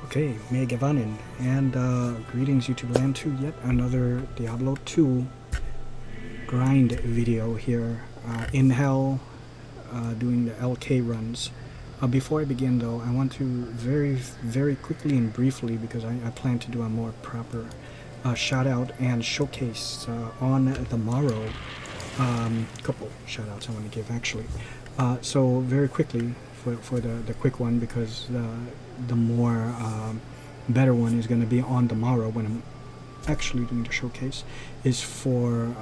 Okay, Megawanin, and greetings YouTube land to yet another Diablo 2 grind video here in hell, doing the LK runs. Before I begin though, I want to very quickly and briefly, because I plan to do a more proper shout out and showcase on the morrow. Couple shout outs I want to give actually. So very quickly for the quick one, because the more better one is going to be on the morrow when I'm actually doing the showcase, is for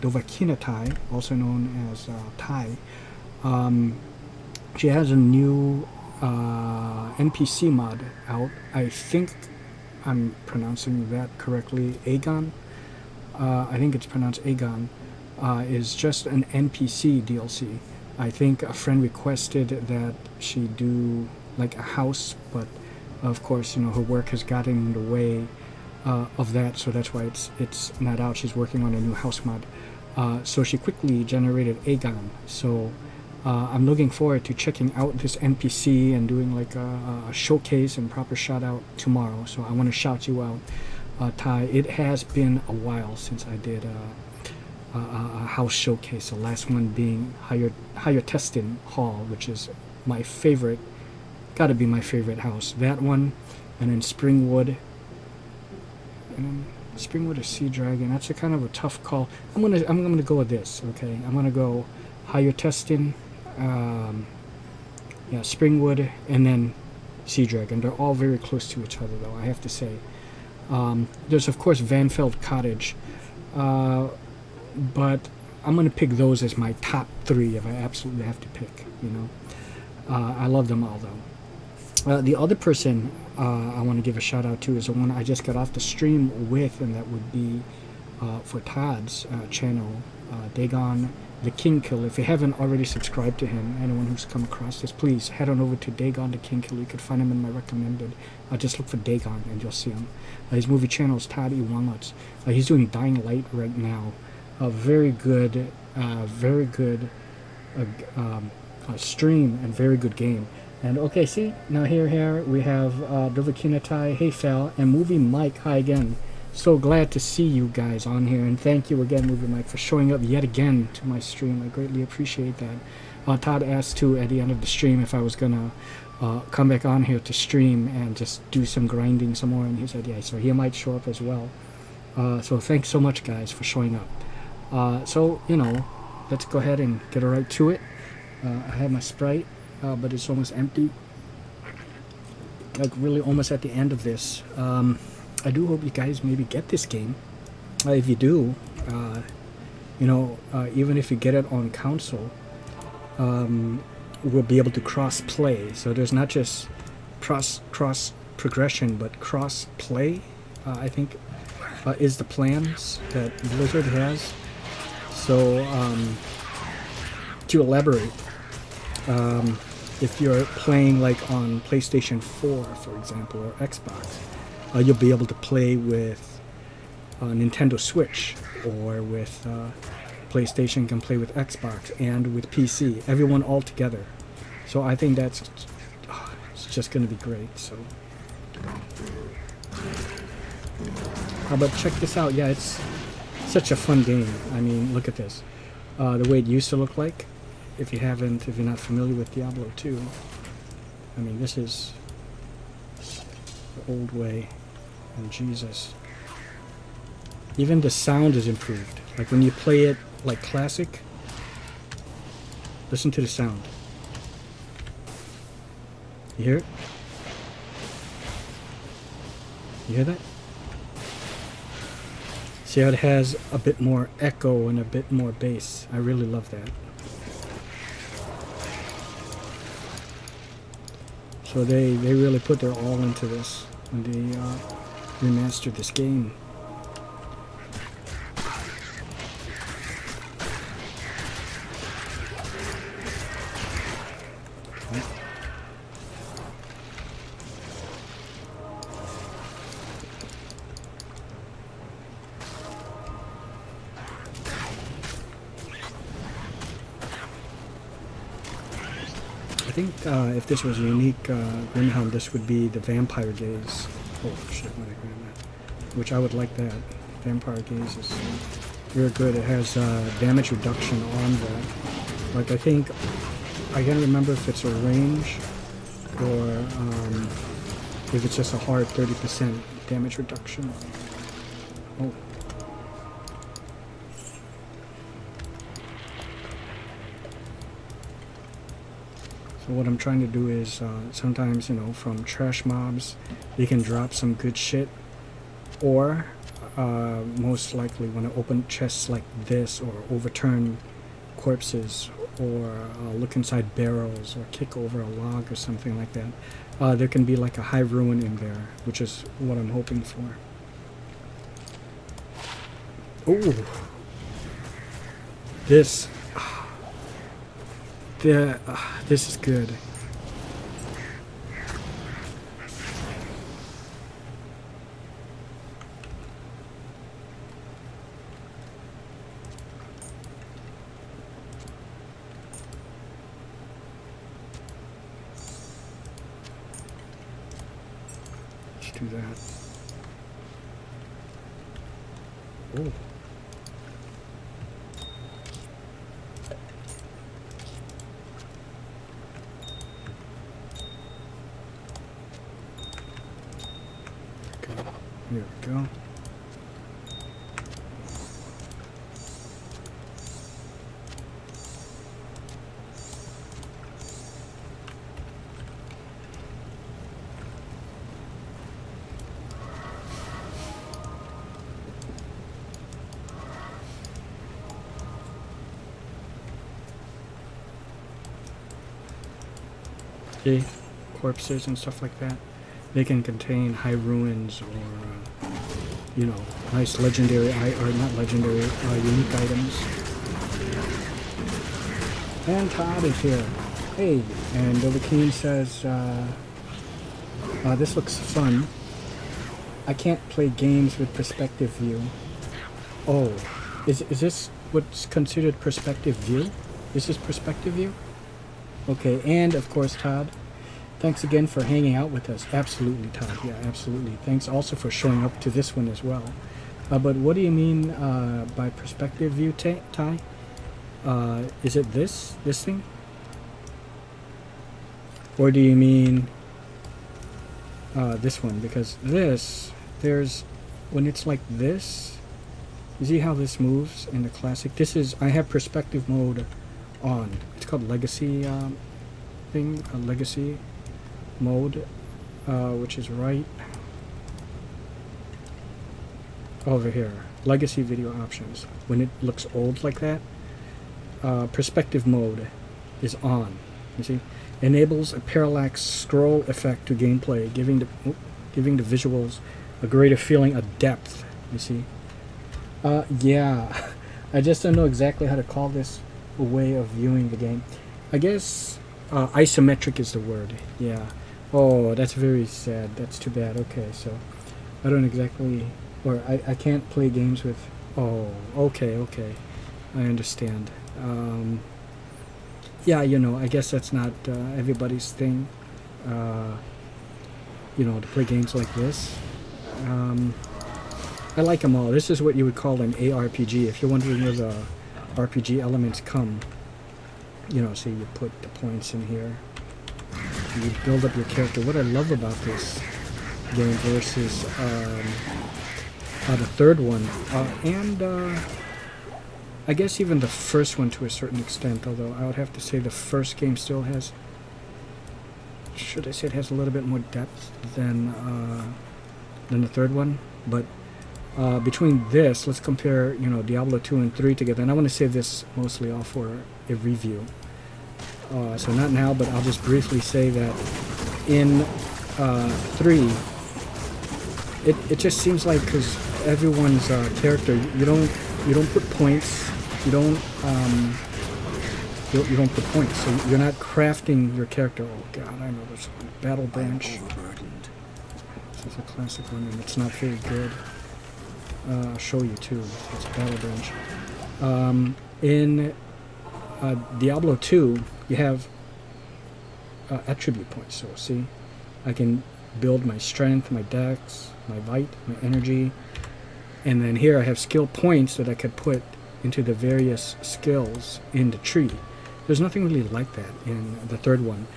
Dovahkiina Tai, also known as Tai. She has a new NPC mod out. I think I'm pronouncing that correctly. Aegon, I think it's pronounced Aegon, is just an NPC DLC. I think a friend requested that she do like a house, but of course, you know, her work has gotten in the way of that, so that's why it's not out. She's working on a new house mod. So she quickly generated Aegon. So I'm looking forward to checking out this NPC and doing like a showcase and proper shout out tomorrow. So I want to shout you out, Tai. It has been a while since I did a house showcase. The last one being Higher Testing Hall, which is my favorite, gotta be my favorite house. That one, and then Springwood, and then Springwood or Sea Dragon. That's a kind of a tough call. I'm gonna go with this. Okay, I'm gonna go Higher Testing, yeah, Springwood, and then Sea Dragon. They're all very close to each other, though, I have to say. There's of course Vanfeld Cottage, but I'm gonna pick those as my top 3 if I absolutely have to pick. You know, I love them all though. The other person I want to give a shout out to is the one I just got off the stream with, and that would be for Todd's channel, Dagon the King Killer. If you haven't already subscribed to him, anyone who's come across this, please head on over to Dagon the King Killer. You could find him in my recommended. Just look for Dagon and you'll see him. His movie channel is Todd E. Walnuts. He's doing Dying Light right now. Very good stream and very good game. And okay, see, now here we have Dovahkiina Tai, hey Fel, and Movie Mike, hi again. So glad to see you guys on here, and thank you again, Movie Mike, for showing up yet again to my stream. I greatly appreciate that. Todd asked too at the end of the stream if I was gonna come back on here to stream and just do some grinding some more, and he said yeah, so he might show up as well. So thanks so much guys for showing up. So, you know, let's go ahead and get right to it. I have my Sprite, but it's almost empty. Like really almost at the end of this. I do hope you guys maybe get this game. If you do, you know, even if you get it on console, we'll be able to cross-play. So there's not just cross progression, but cross-play, I think, is the plans that Blizzard has. So, to elaborate, if you're playing like on PlayStation 4, for example, or Xbox, you'll be able to play with Nintendo Switch, or with PlayStation can play with Xbox and with PC, everyone all together. So I think that's it's just going to be great. So, but check this out. Yeah, it's such a fun game. I mean, look at this. The way it used to look like. If you're not familiar with Diablo 2, I mean, this is the old way, and Jesus. Even the sound is improved. Like when you play it like classic, listen to the sound. You hear it? You hear that? See how it has a bit more echo and a bit more bass. I really love that. So they really put their all into this when they remastered this game. think if this was a unique Grimhound, this would be the Vampire Gaze. Oh shit, what did I grab that? Which I would like that. Vampire Gaze is very good. It has damage reduction on that. Like I think, I can't remember if it's a range or if it's just a hard 30% damage reduction. Oh. So what I'm trying to do is sometimes, you know, from trash mobs, they can drop some good shit, or most likely when I open chests like this, or overturn corpses, or look inside barrels, or kick over a log or something like that, there can be like a high ruin in there, which is what I'm hoping for. Ooh, this is good. Let's do that. Oh. Here we go. See, corpses and stuff like that. They can contain high ruins or, you know, nice legendary, or not legendary, unique items. And Todd is here. Hey, and Billy Keen says, this looks fun. I can't play games with perspective view. Oh, is this what's considered perspective view? This is perspective view? Okay, and of course, Todd, thanks again for hanging out with us. Absolutely, Todd. Yeah, absolutely. Thanks also for showing up to this one as well. But what do you mean by perspective view, Ty? Is it this thing? Or do you mean this one? Because this, when it's like this, you see how this moves in the classic? This is, I have perspective mode on. It's called legacy legacy mode, which is right over here. Legacy video options. When it looks old like that, perspective mode is on. You see, enables a parallax scroll effect to gameplay, giving the visuals a greater feeling of depth. You see, yeah, I just don't know exactly how to call this a way of viewing the game. I guess isometric is the word. Yeah. Oh, that's very sad. That's too bad. Okay, so I don't exactly, or I can't play games with. Oh, okay, I understand. Yeah, you know, I guess that's not everybody's thing. You know, to play games like this. I like them all. This is what you would call an ARPG. If you're wondering where the RPG elements come, you know, see, you put the points in here. You build up your character. What I love about this game versus the third one, and I guess even the first one to a certain extent, although I would have to say the first game still has, should I say it has a little bit more depth than the third one, but between this, let's compare, you know, Diablo 2 and 3 together, and I want to save this mostly all for a review. So not now, but I'll just briefly say that in 3, it just seems like, because everyone's character, you don't put points, you don't put points, so you're not crafting your character. Oh God, I know this one. Battle Branch. This is a classic one, and it's not very good. I'll show you too. It's Battle Branch. In Diablo 2, you have attribute points. So see, I can build my strength, my dex, my might, my energy, and then here I have skill points that I could put into the various skills in the tree. There's nothing really like that in the third one.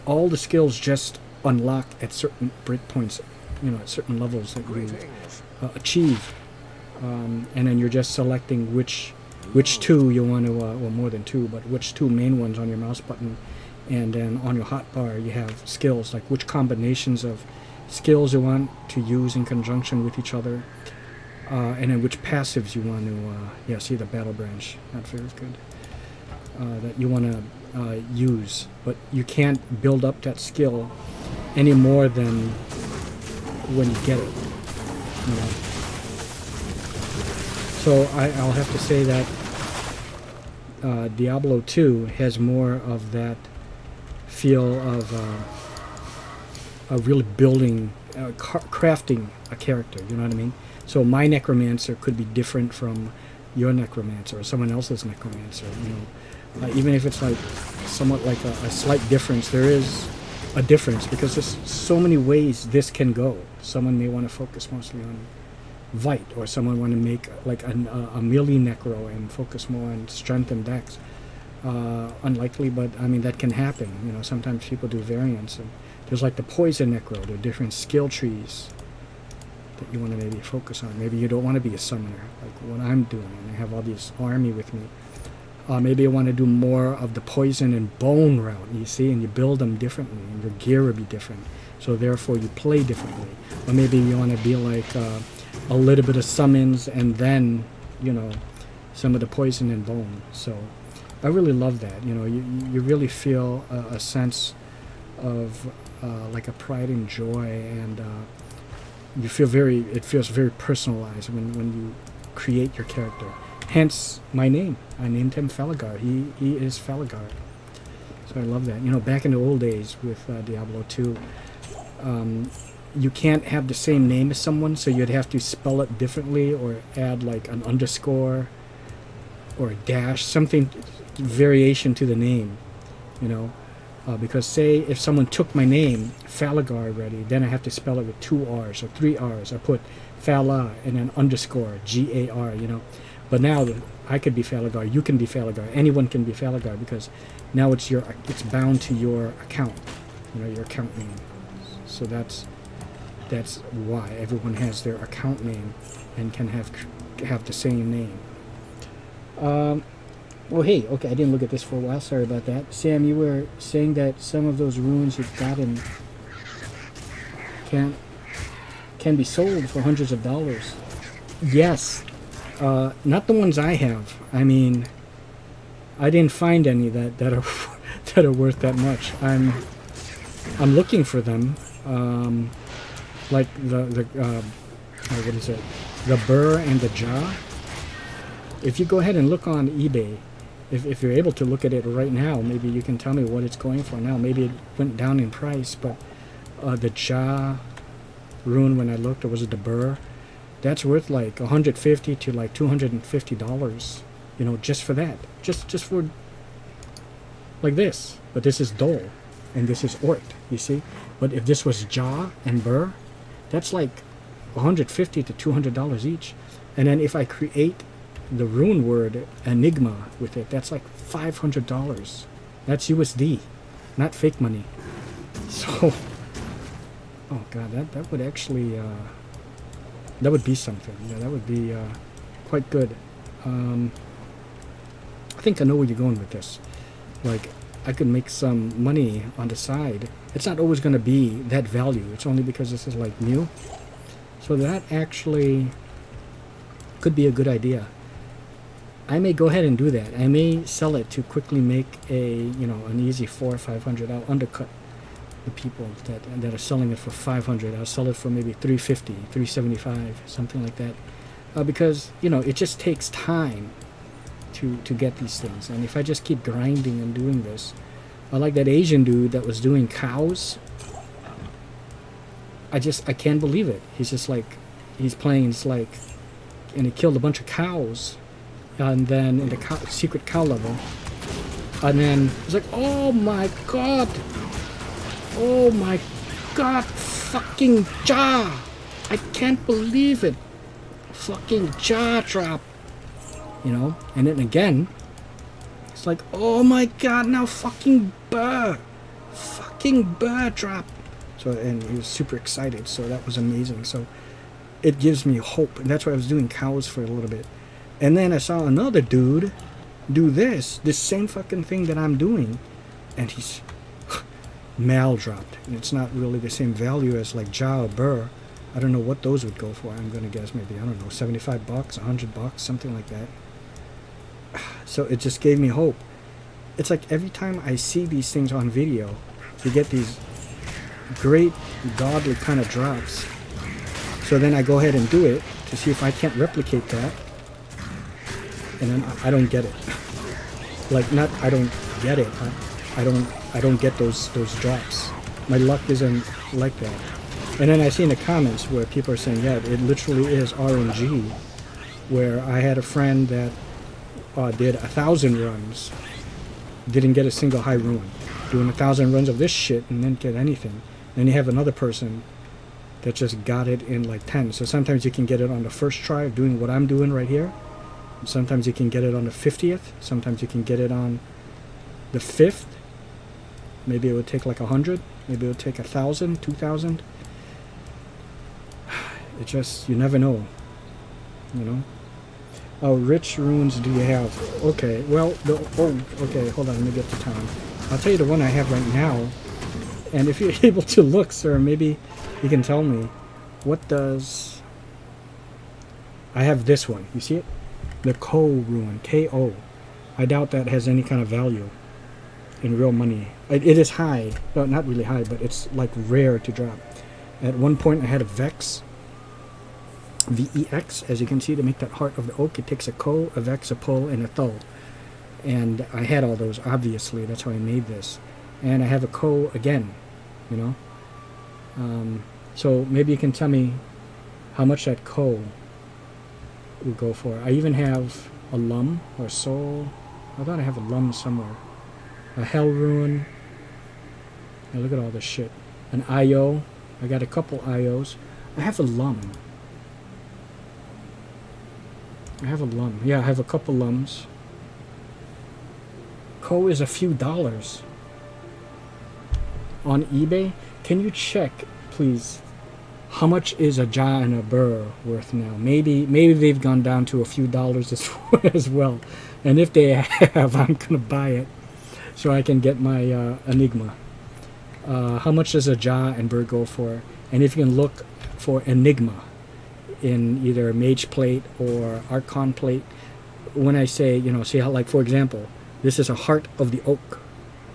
All the skills just unlock at certain breakpoints, at certain levels that you achieve, and then you're just selecting which two you want to, well, more than two, but which two main ones on your mouse button, and then on your hotbar you have skills, like which combinations of skills you want to use in conjunction with each other, and then which passives you want to, see the battle branch, not very good, that you want to use, but you can't build up that skill any more than when you get it. So I'll have to say that Diablo 2 has more of that feel of really building, crafting a character, you know what I mean? So my necromancer could be different from your necromancer or someone else's necromancer, even if it's like somewhat like a slight difference, there is a difference because there's so many ways this can go. Someone may want to focus mostly on Vite, or someone want to make like a melee necro and focus more on strength and dex. Unlikely, but I mean that can happen. Sometimes people do variants, and there's like the poison necro. There are different skill trees that you want to maybe focus on. Maybe you don't want to be a summoner like what I'm doing, and I have all this army with me. Maybe you want to do more of the poison and bone route, you see, and you build them differently, and your gear will be different. So therefore you play differently. Or maybe you want to be like a little bit of summons and then, some of the poison and bone. So I really love that. You really feel a sense of like a pride and joy, and you feel it feels very personalized when you create your character. Hence my name. I named him Felagard. He is Felagard. So I love that. Back in the old days with Diablo 2, you can't have the same name as someone, so you'd have to spell it differently or add like an underscore or a dash, something, variation to the name, because say if someone took my name, Falagar already, then I have to spell it with 2 R's or 3 R's. I put Fala and then underscore, G-A-R, But now I could be Falagar, you can be Falagar, anyone can be Falagar, because now it's bound to your account, your account name. So that's why everyone has their account name and can have the same name. Well, hey, okay, I didn't look at this for a while. Sorry about that. Sam, you were saying that some of those runes you've gotten can be sold for hundreds of dollars. Yes. Not the ones I have. I mean, I didn't find any that are that are worth that much. I'm looking for them. Like the what is it? The burr and the jaw. If you go ahead and look on eBay, if you're able to look at it right now, maybe you can tell me what it's going for now. Maybe it went down in price, but the jaw rune, when I looked, or was it the burr? That's worth like $150 to like $250, just for that. Just for like this. But this is Dole, and this is Ort, you see? But if this was jaw and burr, that's like $150 to $200 each. And then if I create the rune word Enigma with it, that's like $500. That's USD, not fake money. So, oh god, that would actually, that would be something. Yeah, that would be quite good. I think I know where you're going with this. Like, I could make some money on the side. It's not always going to be that value. It's only because this is like new. So that actually could be a good idea. I may go ahead and do that. I may sell it to quickly make an easy $400 or $500. I'll undercut the people that are selling it for $500. I'll sell it for maybe $350, $375, something like that. Because it just takes time to get these things. And if I just keep grinding and doing this, I like that Asian dude that was doing cows. I can't believe it. He's just like, he's playing, it's like, and he killed a bunch of cows, and then in the secret cow level, and then he's like, oh my god, Oh my god, fucking jaw! I can't believe it. Fucking jaw drop. You know, and then again, it's like, oh my god, now fucking burr. Fucking burr drop. So, and he was super excited, so that was amazing. So it gives me hope, and that's why I was doing cows for a little bit. And then I saw another dude do this same fucking thing that I'm doing, and he's mal dropped, and it's not really the same value as like jaw or burr. I don't know what those would go for. I'm gonna guess maybe, I don't know, $75, $100, something like that. So it just gave me hope. It's like every time I see these things on video, you get these great godly kind of drops. So then I go ahead and do it to see if I can't replicate that, and then I don't get it. Like, not I don't get it. I don't get those drops. My luck isn't like that. And then I see in the comments where people are saying, yeah, it literally is RNG. Where I had a friend that did 1,000 runs, didn't get a single high ruin, doing 1,000 runs of this shit and didn't get anything. Then you have another person that just got it in like 10. So sometimes you can get it on the first try of doing what I'm doing right here. Sometimes you can get it on the 50th. Sometimes you can get it on the 5th. Maybe it would take like 100. Maybe it would take 1,000, 2,000. It just, you never know. You know? Oh, rich runes do you have? Okay, well, okay, hold on, let me get the time. I'll tell you the one I have right now. And if you're able to look, sir, maybe you can tell me. What does... I have this one. You see it? The Ko rune. K-O. I doubt that has any kind of value in real money. It is high. Well, not really high, but it's like rare to drop. At one point I had a Vex. V-E-X, as you can see, to make that heart of the oak, it takes a Ko, a Vex, a Pol, and a Thul. And I had all those, obviously. That's how I made this. And I have a Ko again, you know. So maybe you can tell me how much that Ko would go for. I even have a Lum or Soul. I thought I have a Lum somewhere. A Hell Rune. Now look at all this shit. An IO. I got a couple IOs. I have a Lum. I have a Lum. Yeah, I have a couple Lums. Ko is a few dollars. On eBay, can you check, please, how much is a Ja and a Burr worth now? Maybe they've gone down to a few dollars as well. And if they have, I'm gonna buy it so I can get my Enigma. How much does a Ja and Burr go for? And if you can look for Enigma in either Mage Plate or Archon Plate, when I say, you know, see how, like, for example, this is a Heart of the Oak,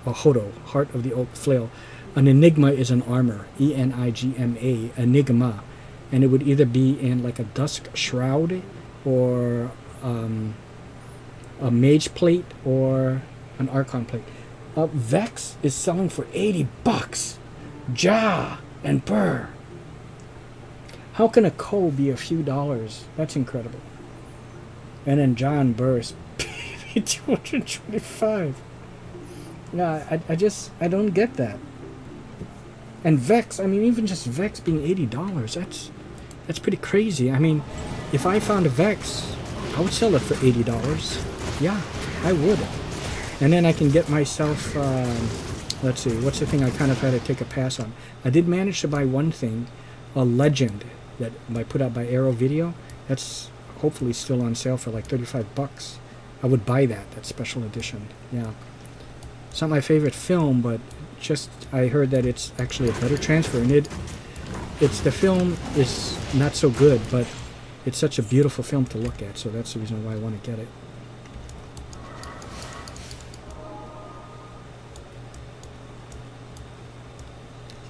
a Hodo, Heart of the Oak Flail. An Enigma is an armor, E-N-I-G-M-A, Enigma, and it would either be in like a Dusk Shroud or a Mage Plate or an Archon Plate. Vex is selling for $80. Ja and Burr. How can a Ko be a few dollars? That's incredible. And then John Burst, $225. Yeah, I don't get that. And Vex, I mean, even just Vex being $80, that's pretty crazy. I mean, if I found a Vex, I would sell it for $80. Yeah, I would. And then I can get myself, let's see, what's the thing I kind of had to take a pass on? I did manage to buy one thing, a Legend, that I put out by Arrow Video. That's hopefully still on sale for like $35. I would buy that special edition. Yeah. It's not my favorite film, but just I heard that it's actually a better transfer, and the film is not so good, but it's such a beautiful film to look at, so that's the reason why I want to get it.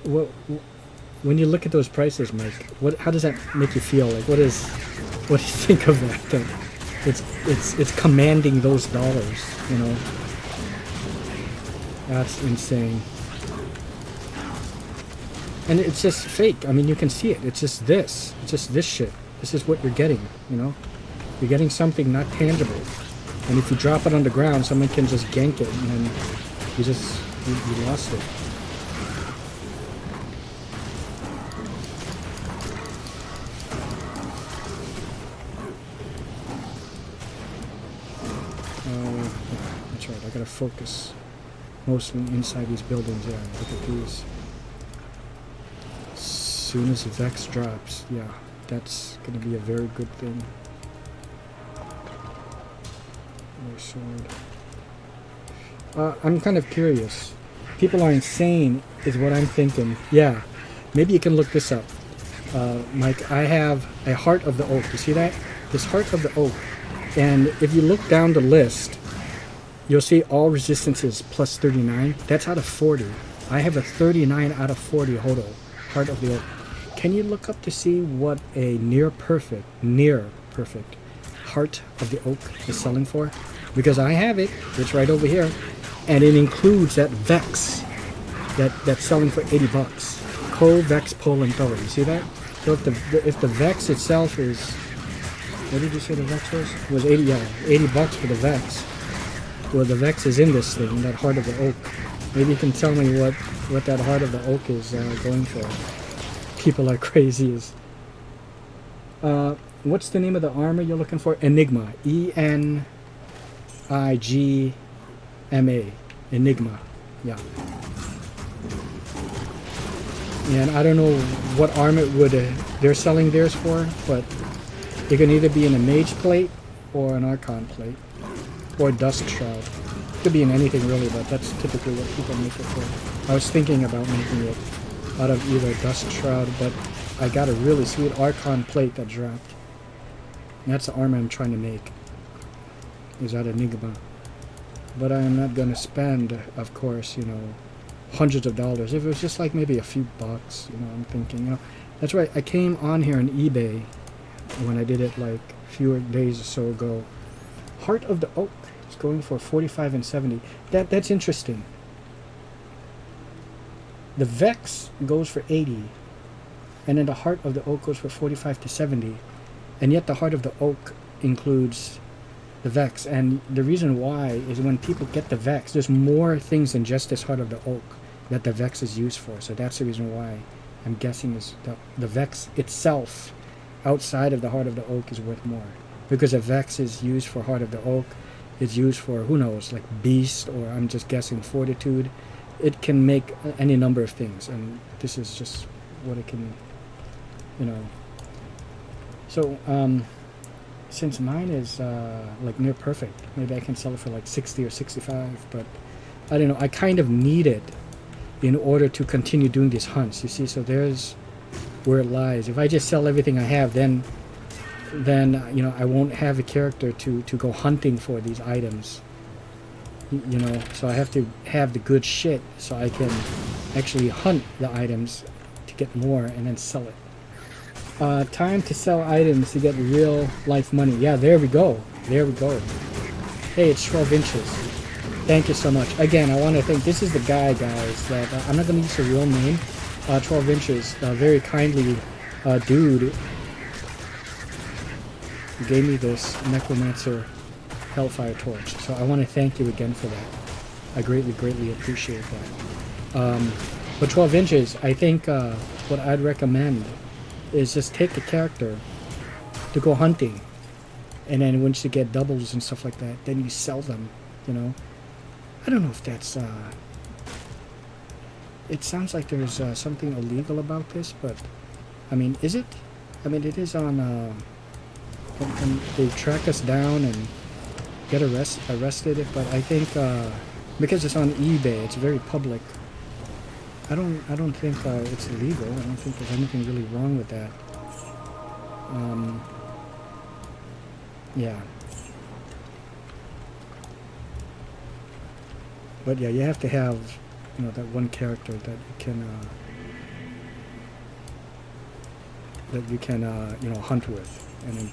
Well, when you look at those prices, Mike, how does that make you feel? Like, what do you think of that? That it's commanding those dollars, you know? That's insane. And it's just fake. I mean, you can see it. It's just this. It's just this shit. This is what you're getting, you know? You're getting something not tangible. And if you drop it on the ground, someone can just gank it, and then you lost it. gotta focus mostly inside these buildings. Yeah, look at these. As soon as the Vex drops, yeah, that's gonna be a very good thing. My sword. I'm kind of curious. People are insane, is what I'm thinking. Yeah, maybe you can look this up. Mike, I have a Heart of the Oak. You see that? This Heart of the Oak. And if you look down the list, you'll see all resistances plus 39. That's out of 40. I have a 39 out of 40 Hodo, Heart of the Oak. Can you look up to see what a near perfect Heart of the Oak is selling for? Because I have it. It's right over here. And it includes that Vex that's selling for 80 bucks. Co-Vex Poland Thrower. You see that? So if the Vex itself is, what did you say the Vex was? It was 80, yeah, 80 bucks for the Vex. Well, the Vex is in this thing, that Heart of the Oak. Maybe you can tell me what that Heart of the Oak is going for. People are crazy. What's the name of the armor you're looking for? Enigma. Enigma. Enigma. Yeah. And I don't know what armor they're selling theirs for, but it can either be in a mage plate or an archon plate or dust shroud. Could be in anything really, but that's typically what people make it for. I was thinking about making it out of either dust shroud, but I got a really sweet archon plate that dropped. And that's the armor I'm trying to make. Is that Enigma? But I am not going to spend, of course, hundreds of dollars. If it was just like maybe a few bucks, I'm thinking, that's right. I came on here on eBay when I did it like a few days or so ago. Heart of the Oak is going for 45 and 70. That's interesting. The Vex goes for 80, and then the Heart of the Oak goes for 45 to 70, and yet the Heart of the Oak includes the Vex. And the reason why is when people get the Vex, there's more things than just this Heart of the Oak that the Vex is used for. So that's the reason why I'm guessing is the Vex itself outside of the Heart of the Oak is worth more, because the Vex is used for Heart of the Oak, it's used for, who knows, like Beast, or I'm just guessing Fortitude. It can make any number of things, and this is just what it can, So since mine is like near perfect, maybe I can sell it for like 60 or 65, but I don't know. I kind of need it in order to continue doing these hunts, you see. So there's where it lies. If I just sell everything I have, then I won't have a character to go hunting for these items, so I have to have the good shit so I can actually hunt the items to get more and then sell it. Time to sell items to get real life money. Yeah, there we go. Hey, it's 12 inches. Thank you so much. Again, I want to thank, this is the guy, guys, that I'm not going to use a real name. 12 inches, very kindly dude gave me this Necromancer Hellfire Torch. So I want to thank you again for that. I greatly appreciate that. But 12 inches, I think what I'd recommend is just take a character to go hunting, and then once you get doubles and stuff like that, then you sell them, I don't know if that's it sounds like there's something illegal about this, but I mean, is it? I mean, it is on and they track us down and get arrested, but I think because it's on eBay, it's very public. I don't think it's illegal. I don't think there's anything really wrong with that. Yeah. But yeah, you have to have, that one character that you can hunt with, and then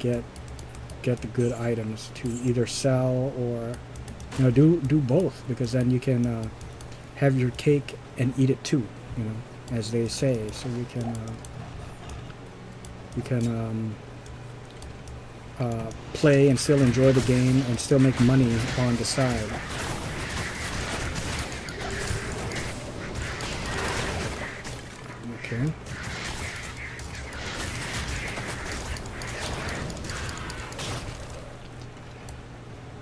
get the good items to either sell or do both, because then you can have your cake and eat it too, as they say. So you can play and still enjoy the game and still make money on the side. Okay.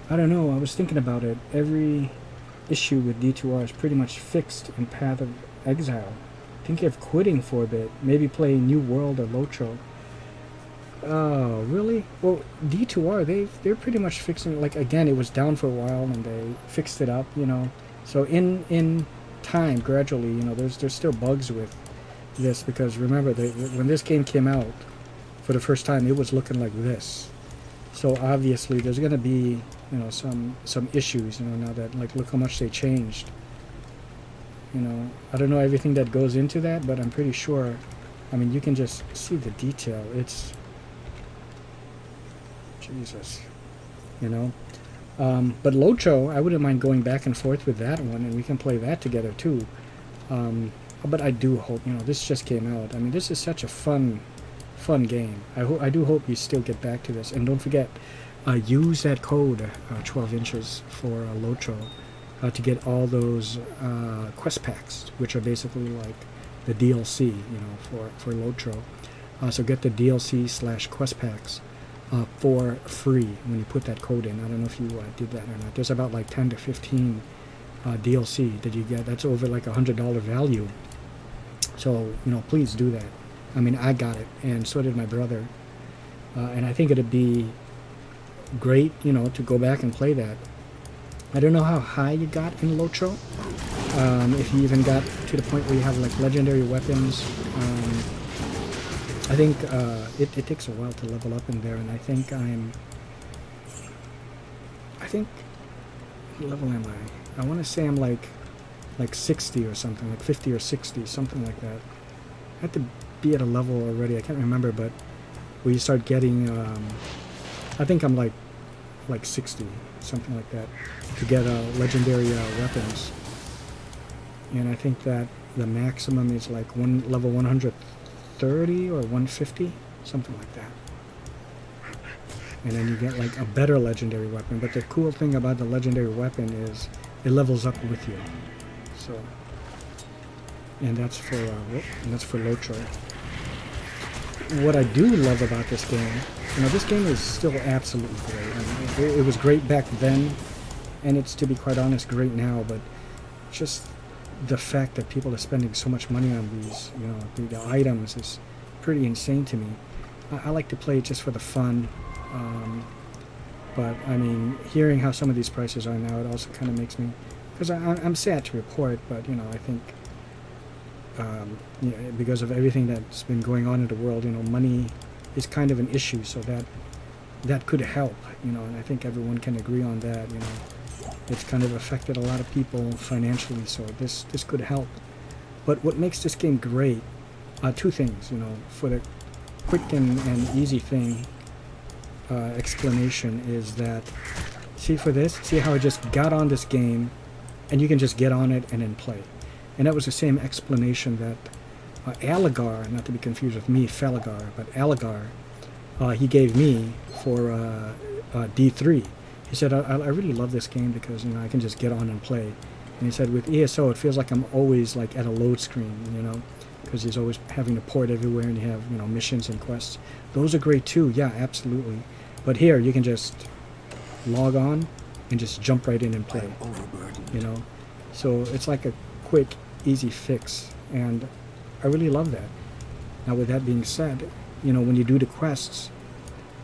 I don't know, I was thinking about it. issue with D2R is pretty much fixed in Path of Exile. Thinking of quitting for a bit, maybe play New World or Lotro. Oh, really? Well, D2R, they're pretty much fixing, like, again, it was down for a while and they fixed it up, you know. So in time, gradually, you know, there's still bugs with this, because remember, when this game came out for the first time, it was looking like this. So obviously there's going to be, you know, some issues, you know, now that, like, look how much they changed. You know, I don't know everything that goes into that, but I'm pretty sure, I mean, you can just see the detail. It's, Jesus, you know. But Locho, I wouldn't mind going back and forth with that one, and we can play that together too. But I do hope, you know, this just came out. I mean, this is such a fun game. I do hope you still get back to this. And don't forget, use that code 12 inches for Locho to get all those quest packs, which are basically like the DLC, you know, for Lotro. So get the DLC / quest packs for free when you put that code in. I don't know if you did that or not. There's about like 10 to 15 DLC that you get. That's over like $100 value. So, you know, please do that. I mean, I got it, and so did my brother. And I think it'd be great, you know, to go back and play that. I don't know how high you got in Lotro. If you even got to the point where you have like legendary weapons. I think it takes a while to level up in there, and I think what level am I? I want to say I'm like 60 or something, like 50 or 60, something like that. I have to be at a level already, I can't remember, but where you start getting, I think I'm like 60, something like that, to get legendary weapons. And I think that the maximum is like level 130 or 150, something like that. And then you get like a better legendary weapon. But the cool thing about the legendary weapon is it levels up with you. So, and that's for Lotro. What I do love about this game, you know, this game is still absolutely great. I mean, it was great back then, and it's, to be quite honest, great now. But just the fact that people are spending so much money on these, you know, the items is pretty insane to me. I like to play it just for the fun. But I mean, hearing how some of these prices are now, it also kind of makes me, because I'm sad to report, but you know, I think you know, because of everything that's been going on in the world, you know, money is kind of an issue, so that could help, you know, and I think everyone can agree on that. You know, it's kind of affected a lot of people financially, so this could help. But what makes this game great, two things, you know, for the quick and easy thing, explanation is that, see how I just got on this game, and you can just get on it and then play. And that was the same explanation that Aligar, not to be confused with me, Falagar, but Aligar, he gave me for D3. He said, I really love this game because, you know, I can just get on and play. And he said, with ESO, it feels like I'm always like at a load screen, you know, because he's always having to port everywhere, and you have, you know, missions and quests. Those are great too, yeah, absolutely. But here, you can just log on and just jump right in and play, you know. So it's like a quick, easy fix, and I really love that. Now, with that being said, you know, when you do the quests,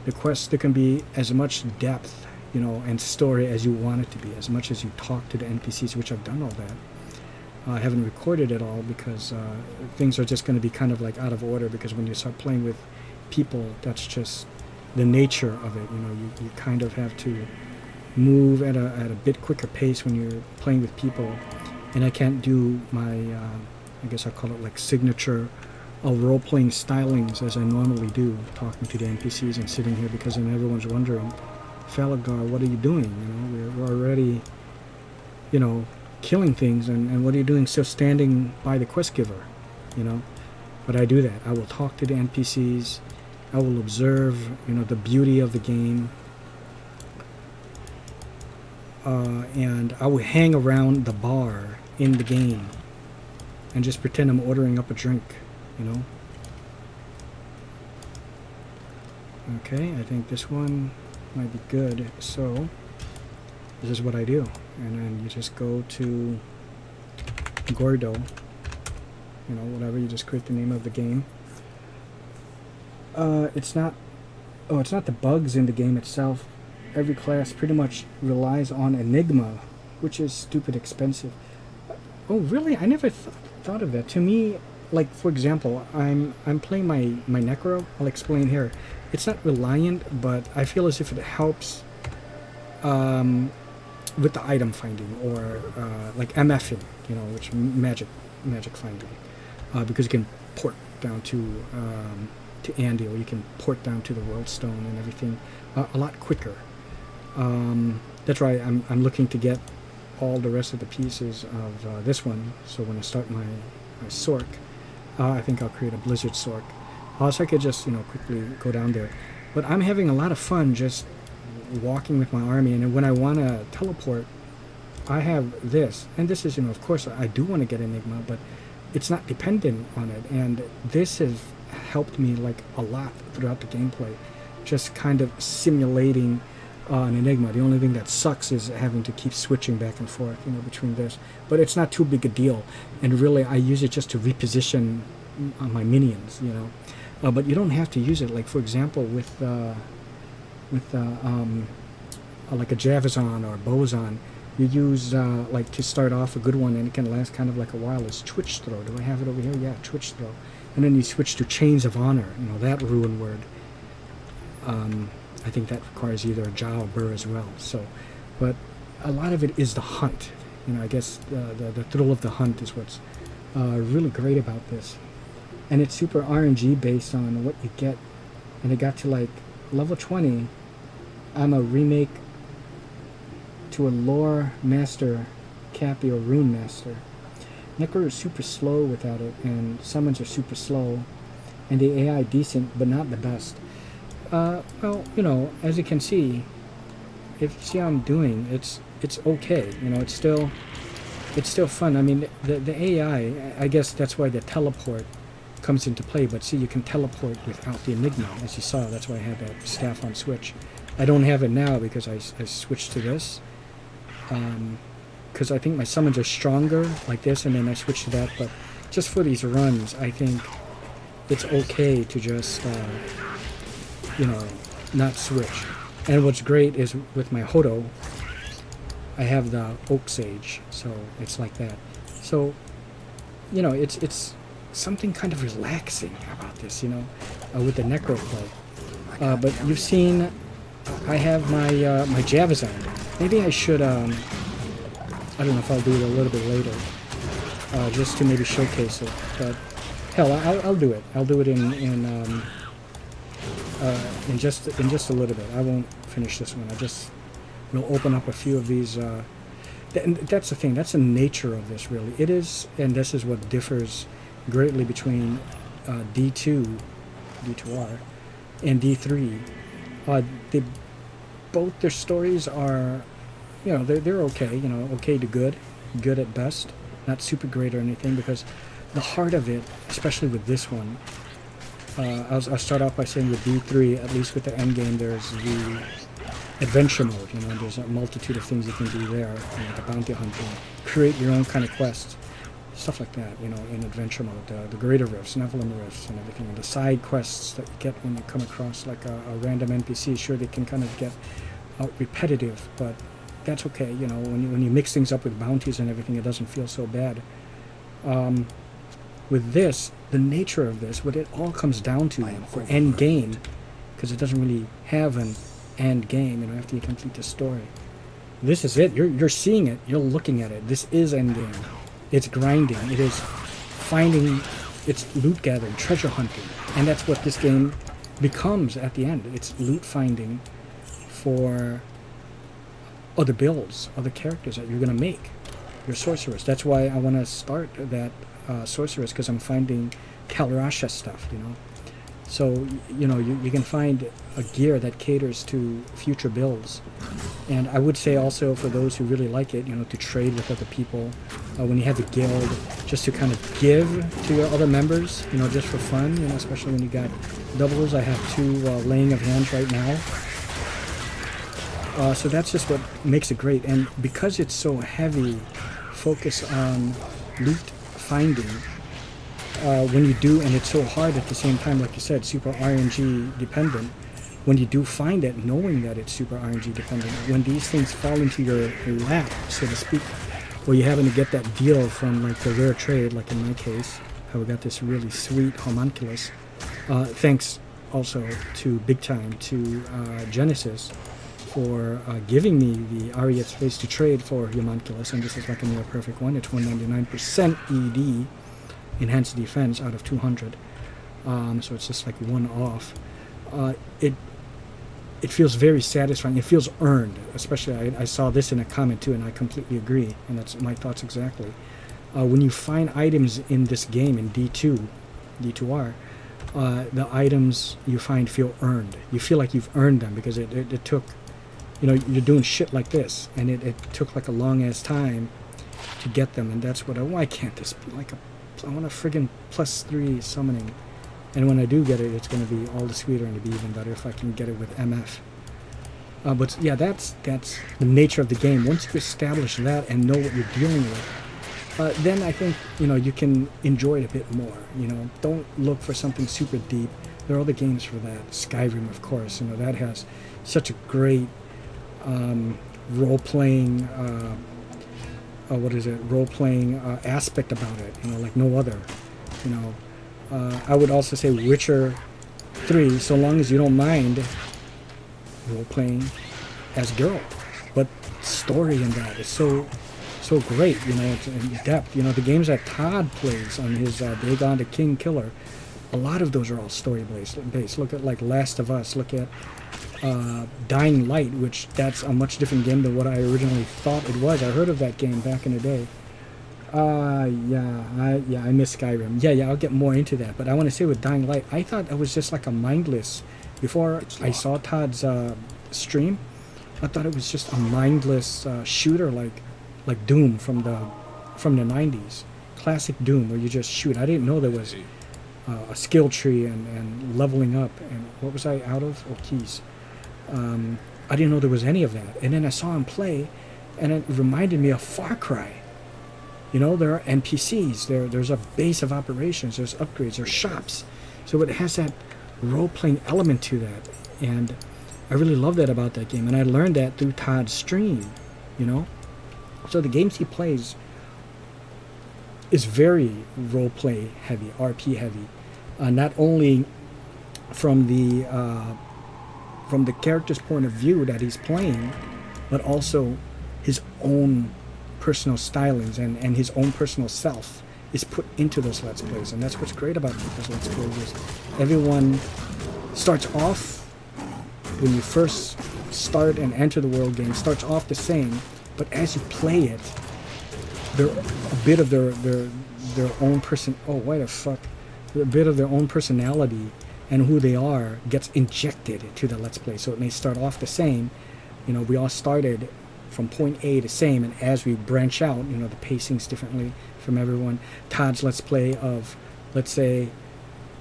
there can be as much depth, you know, and story as you want it to be, as much as you talk to the NPCs, which I've done all that. I haven't recorded it all because things are just going to be kind of like out of order, because when you start playing with people, that's just the nature of it. You know, you kind of have to move at a bit quicker pace when you're playing with people, and I can't do my I guess I'll call it like signature role-playing stylings as I normally do, talking to the NPCs and sitting here, because then everyone's wondering, Falagar, what are you doing? You know, we're already, you know, killing things, and what are you doing still standing by the quest giver? You know, but I do that. I will talk to the NPCs. I will observe, you know, the beauty of the game, and I will hang around the bar in the game and just pretend I'm ordering up a drink, you know. Okay, I think this one might be good. So this is what I do. and then you just go to Gordo, you know, whatever, you just create the name of the game. It's not the bugs in the game itself. Every class pretty much relies on Enigma, which is stupid expensive. Oh, really? I never thought of that. To me, like, for example, I'm playing my Necro. I'll explain here. It's not reliant, but I feel as if it helps with the item finding, or like MFing, you know, which magic finding, because you can port down to Andy, or you can port down to the World Stone and everything a lot quicker. That's why I'm looking to get all the rest of the pieces of this one, so when I start my Sork, I think I'll create a Blizzard Sork. Also, I could just, you know, quickly go down there. But I'm having a lot of fun just walking with my army, and when I want to teleport, I have this. And this is, you know, of course, I do want to get Enigma, but it's not dependent on it. And this has helped me, like, a lot throughout the gameplay, just kind of simulating an Enigma. The only thing that sucks is having to keep switching back and forth, you know, between this. But it's not too big a deal. And really, I use it just to reposition my minions, you know. But you don't have to use it. Like, for example, with like a Javazon or a Bozon, you use, like, to start off a good one, and it can last kind of like a while, is Twitch Throw. Do I have it over here? Yeah, Twitch Throw. And then you switch to Chains of Honor, you know, that rune word. I think that requires either a Ja or Burr as well. So, but a lot of it is the hunt. You know, I guess the thrill of the hunt is what's really great about this. And it's super RNG based on what you get. And it got to, like, level 20. I'm a remake to a lore master, Cappy, or rune master. Necro is super slow without it, and summons are super slow, and the AI decent, but not the best. Well, you know, as you can see, if you see how I'm doing, it's okay. You know, it's still fun. I mean, the AI, I guess that's why the teleport comes into play. But see, you can teleport without the Enigma, as you saw. That's why I had that staff on switch. I don't have it now because I switched to this. Because I think my summons are stronger like this, and then I switched to that. But just for these runs, I think it's okay to just you know, not switch. And what's great is with my Hodo, I have the Oak Sage, so it's like that. So, you know, it's something kind of relaxing about this, you know, with the Necro play. But you've seen, I have my my Javazon. Maybe I should, I don't know if I'll do it a little bit later, just to maybe showcase it. But hell, I'll do it. I'll do it in just a little bit. I won't finish this one. We'll open up a few of these. And that's the thing. That's the nature of this, really. It is, and this is what differs greatly between D2, D2R, and D3. Both their stories are, you know, they're okay. You know, okay to good at best. Not super great or anything, because the heart of it, especially with this one. I'll start off by saying with D3, at least with the end game, there's the adventure mode. You know, there's a multitude of things you can do there. You know, the bounty hunting, create your own kind of quests, stuff like that. You know, in adventure mode, the greater rifts, Nephilim rifts, and everything, and the side quests that you get when you come across like a random NPC. Sure, they can kind of get repetitive, but that's okay. You know, when you mix things up with bounties and everything, it doesn't feel so bad. With this, the nature of this, what it all comes down to for end game, because it doesn't really have an end game, you know, after you complete the story. This is it. You're seeing it. You're looking at it. This is end game. It's grinding. It is finding. It's loot gathering, treasure hunting, and that's what this game becomes at the end. It's loot finding for other builds, other characters that you're gonna make. Your sorceress. That's why I want to start that. Sorceress, because I'm finding Kalrasha stuff, you know. So, you know, you can find a gear that caters to future builds. And I would say also for those who really like it, you know, to trade with other people, when you have a guild, just to kind of give to your other members, you know, just for fun, you know, especially when you got doubles. I have 2 laying of hands right now. So that's just what makes it great. And because it's so heavy, focus on loot finding, when you do, and it's so hard at the same time, like you said, super RNG dependent, when you do find it, knowing that it's super RNG dependent, when these things fall into your lap, so to speak, or you happen to get that deal from like the rare trade, like in my case, how we got this really sweet homunculus, thanks also to big time to Genesis for giving me the REF space to trade for homunculus, and this is like a near perfect one. It's 199% ED, enhanced defense out of 200, so it's just like one off. It feels very satisfying. It feels earned, especially I saw this in a comment too, and I completely agree, and that's my thoughts exactly. When you find items in this game in D2R, the items you find feel earned. You feel like you've earned them because it took, you're doing shit like this, and it took like a long ass time to get them, and that's why can't this be like I want a friggin' +3 summoning. And when I do get it, it's going to be all the sweeter and to be even better if I can get it with MF. But yeah, that's the nature of the game. Once you establish that and know what you're dealing with, then I think you can enjoy it a bit more. Don't look for something super deep. There are other games for that. Skyrim, of course. That has such a great role-playing. Role-playing aspect about it. Like no other. I would also say Witcher 3, so long as you don't mind role-playing as Geralt. But story in that is so great, it's in depth. The games that Todd plays on his Dagon the King Killer, a lot of those are all story-based. Look at like Last of Us, look at Dying Light, which that's a much different game than what I originally thought it was. I heard of that game back in the day. I miss Skyrim. Yeah, I'll get more into that. But I want to say with Dying Light, I thought it was just like a mindless. Before I saw Todd's stream, I thought it was just a mindless shooter like Doom from the 90s, classic Doom where you just shoot. I didn't know there was a skill tree and leveling up. And what was I out of? Oh, geez. I didn't know there was any of that. And then I saw him play, and it reminded me of Far Cry. There are NPCs, there's a base of operations, there's upgrades, there's shops. So it has that role-playing element to that. And I really love that about that game. And I learned that through Todd's stream, So the games he plays is very role-play heavy, RP heavy. Not only from the character's point of view that he's playing, but also his own personal stylings and his own personal self is put into those Let's Plays. And that's what's great about those Let's Plays is everyone starts off, when you first start and enter the world game, starts off the same, but as you play it, a bit of their own a bit of their own personality and who they are gets injected to the Let's Play. So it may start off the same. We all started from point A to same, and as we branch out, the pacing's differently from everyone. Todd's Let's Play of, let's say,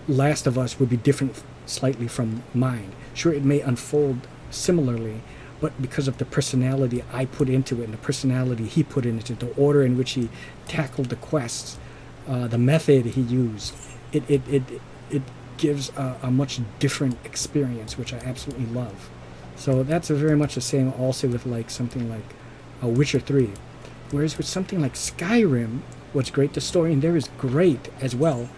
Last of Us would be different slightly from mine. Sure, it may unfold similarly, but because of the personality I put into it and the personality he put into it, the order in which he tackled the quests, the method he used, it gives a much different experience, which I absolutely love. So that's very much the same also with like something like Witcher 3. Whereas with something like Skyrim, what's great, the story in there is great as well.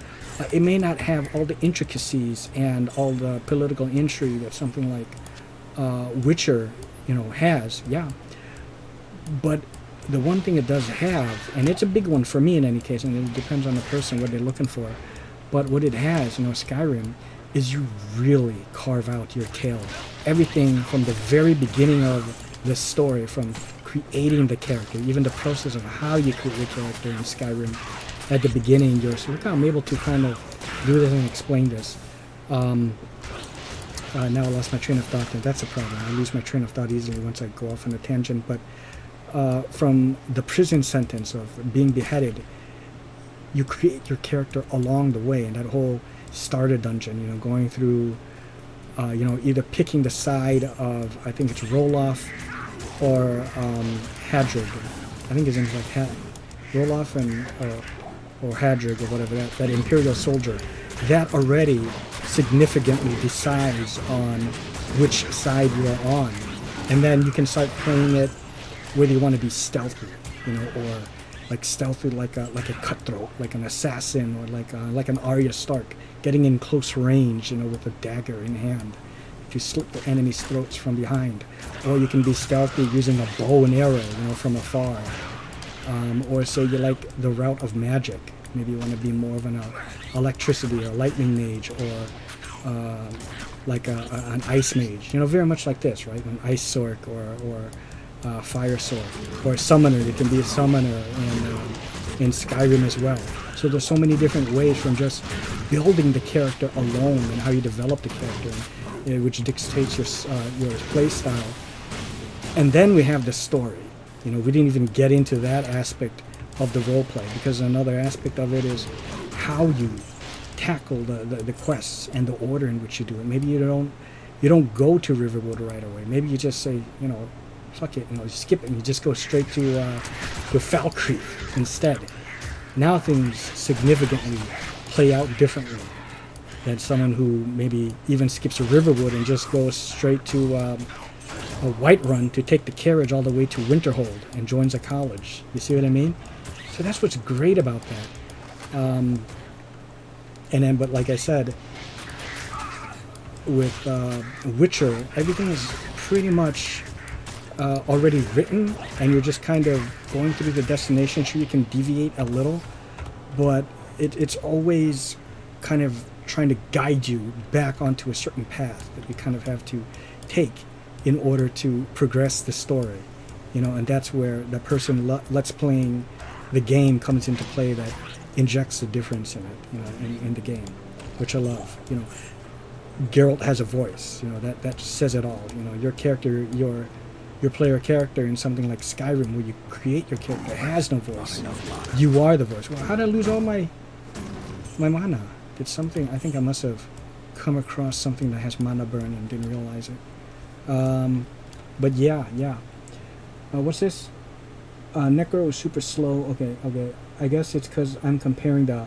It may not have all the intricacies and all the political intrigue that something like Witcher, has, yeah. But the one thing it does have, and it's a big one for me in any case, and it depends on the person, what they're looking for, but what it has, Skyrim, is you really carve out your tale. Everything from the very beginning of the story, from creating the character, even the process of how you create your character in Skyrim. At the beginning, you're so look how I'm able to kind of do this and explain this. Now I lost my train of thought, and that's a problem. I lose my train of thought easily once I go off on a tangent. But from the prison sentence of being beheaded, you create your character along the way, and that whole starter dungeon, going through either picking the side of, I think it's Roloff or Hadrig. I think his name's like Roloff and or Hadrig or whatever, that Imperial soldier. That already significantly decides on which side you are on. And then you can start playing it whether you want to be stealthy, or like stealthy like a cutthroat, like an assassin, or like an Arya Stark, getting in close range, with a dagger in hand to slit the enemy's throats from behind. Or you can be stealthy using a bow and arrow, from afar. Or say you like the route of magic. Maybe you want to be more of an electricity or lightning mage, or like an ice mage. Very much like this, right? An ice sword or fire sword, or a summoner. You can be a summoner in Skyrim as well. So there's so many different ways from just building the character alone and how you develop the character, which dictates your play style. And then we have the story. We didn't even get into that aspect of the role play, because another aspect of it is how you tackle the quests and the order in which you do it. Maybe you don't go to Riverwood right away. Maybe you just say, fuck it, you skip it and you just go straight to Falkreath instead. Now things significantly play out differently than someone who maybe even skips a Riverwood and just goes straight to a Whiterun to take the carriage all the way to Winterhold and joins a college. You see what I mean? So that's what's great about that. But like I said, with Witcher, everything is pretty much already written, and you're just kind of going through the destination. Sure, you can deviate a little, but it's always kind of trying to guide you back onto a certain path that you kind of have to take in order to progress the story, and that's where the person let's playing the game comes into play, that injects the difference in it, in the game, which I love. Geralt has a voice, that says it all. Your character, your player character in something like Skyrim, where you create your character, has no voice. You are the voice. Well, how did I lose all my mana? Did something? I think I must have come across something that has mana burn and didn't realize it. But yeah. What's this? Necro is super slow. Okay. I guess it's because I'm comparing the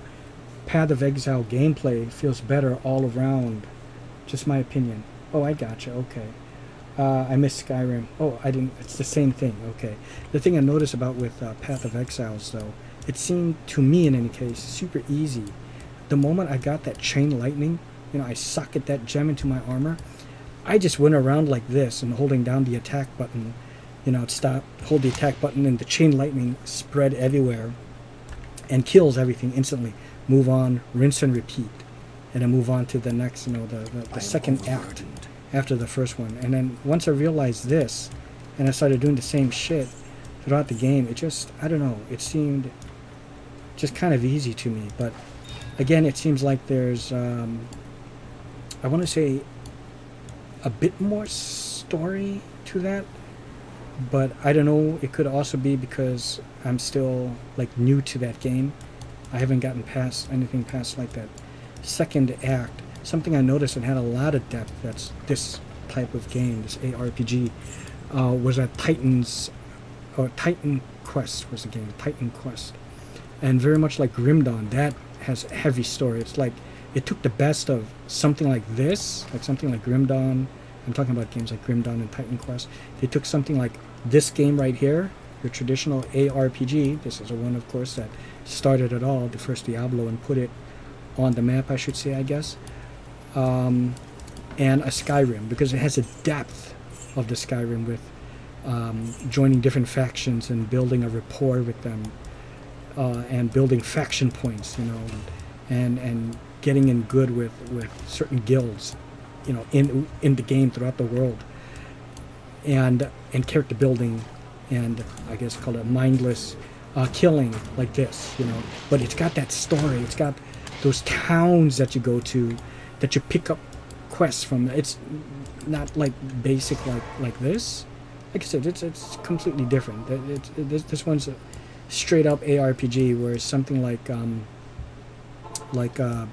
Path of Exile gameplay. Feels better all around. Just my opinion. Oh, I gotcha. Okay. I missed Skyrim. Oh, I didn't. It's the same thing. Okay. The thing I noticed about with Path of Exiles, though, it seemed to me, in any case, super easy. The moment I got that chain lightning, I socket that gem into my armor, I just went around like this and holding down the attack button, stop, hold the attack button, and the chain lightning spread everywhere and kills everything instantly. Move on, rinse and repeat, and then move on to the next, the second act after the first one. And then once I realized this, and I started doing the same shit throughout the game, it just, I don't know, it seemed just kind of easy to me. But again, it seems like there's, I want to say, a bit more story to that, but I don't know. It could also be because I'm still new to that game. I haven't gotten past anything past that second act. Something I noticed that had a lot of depth, that's this type of game, this ARPG, was that Titan Quest was the game, Titan Quest. And very much like Grim Dawn, that has a heavy story. It's like it took the best of something like this, like something like Grim Dawn. I'm talking about games like Grim Dawn and Titan Quest. They took something like this game right here, your traditional ARPG. This is the one, of course, that started it all, the first Diablo, and put it on the map, I should say, I guess. And a Skyrim, because it has a depth of the Skyrim with joining different factions and building a rapport with them, and building faction points, and getting in good with certain guilds, in the game throughout the world, and character building, and I guess call it mindless killing like this, But it's got that story. It's got those towns that you go to, that you pick up quests from. It's not like basic like this. Like I said, it's completely different. This one's a straight up ARPG, whereas something like a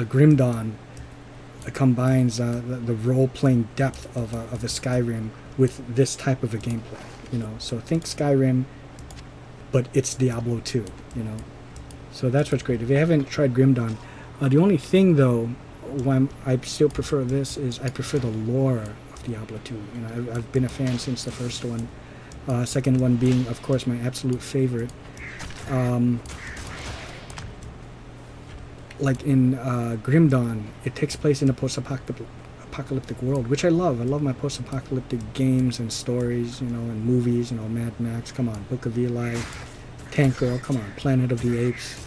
Grim Dawn combines the role-playing depth of a Skyrim with this type of a gameplay. You know, so think Skyrim, but it's Diablo 2. You know, so that's what's great. If you haven't tried Grim Dawn, the only thing though, why I still prefer this is I prefer the lore of Diablo 2. You know, I've been a fan since the first one. Second one being, of course, my absolute favorite. Like in Grim Dawn, it takes place in a post-apocalyptic world, which I love. I love my post-apocalyptic games and stories, you know, and movies. You know, Mad Max, come on, Book of Eli, Tank Girl, come on, Planet of the Apes.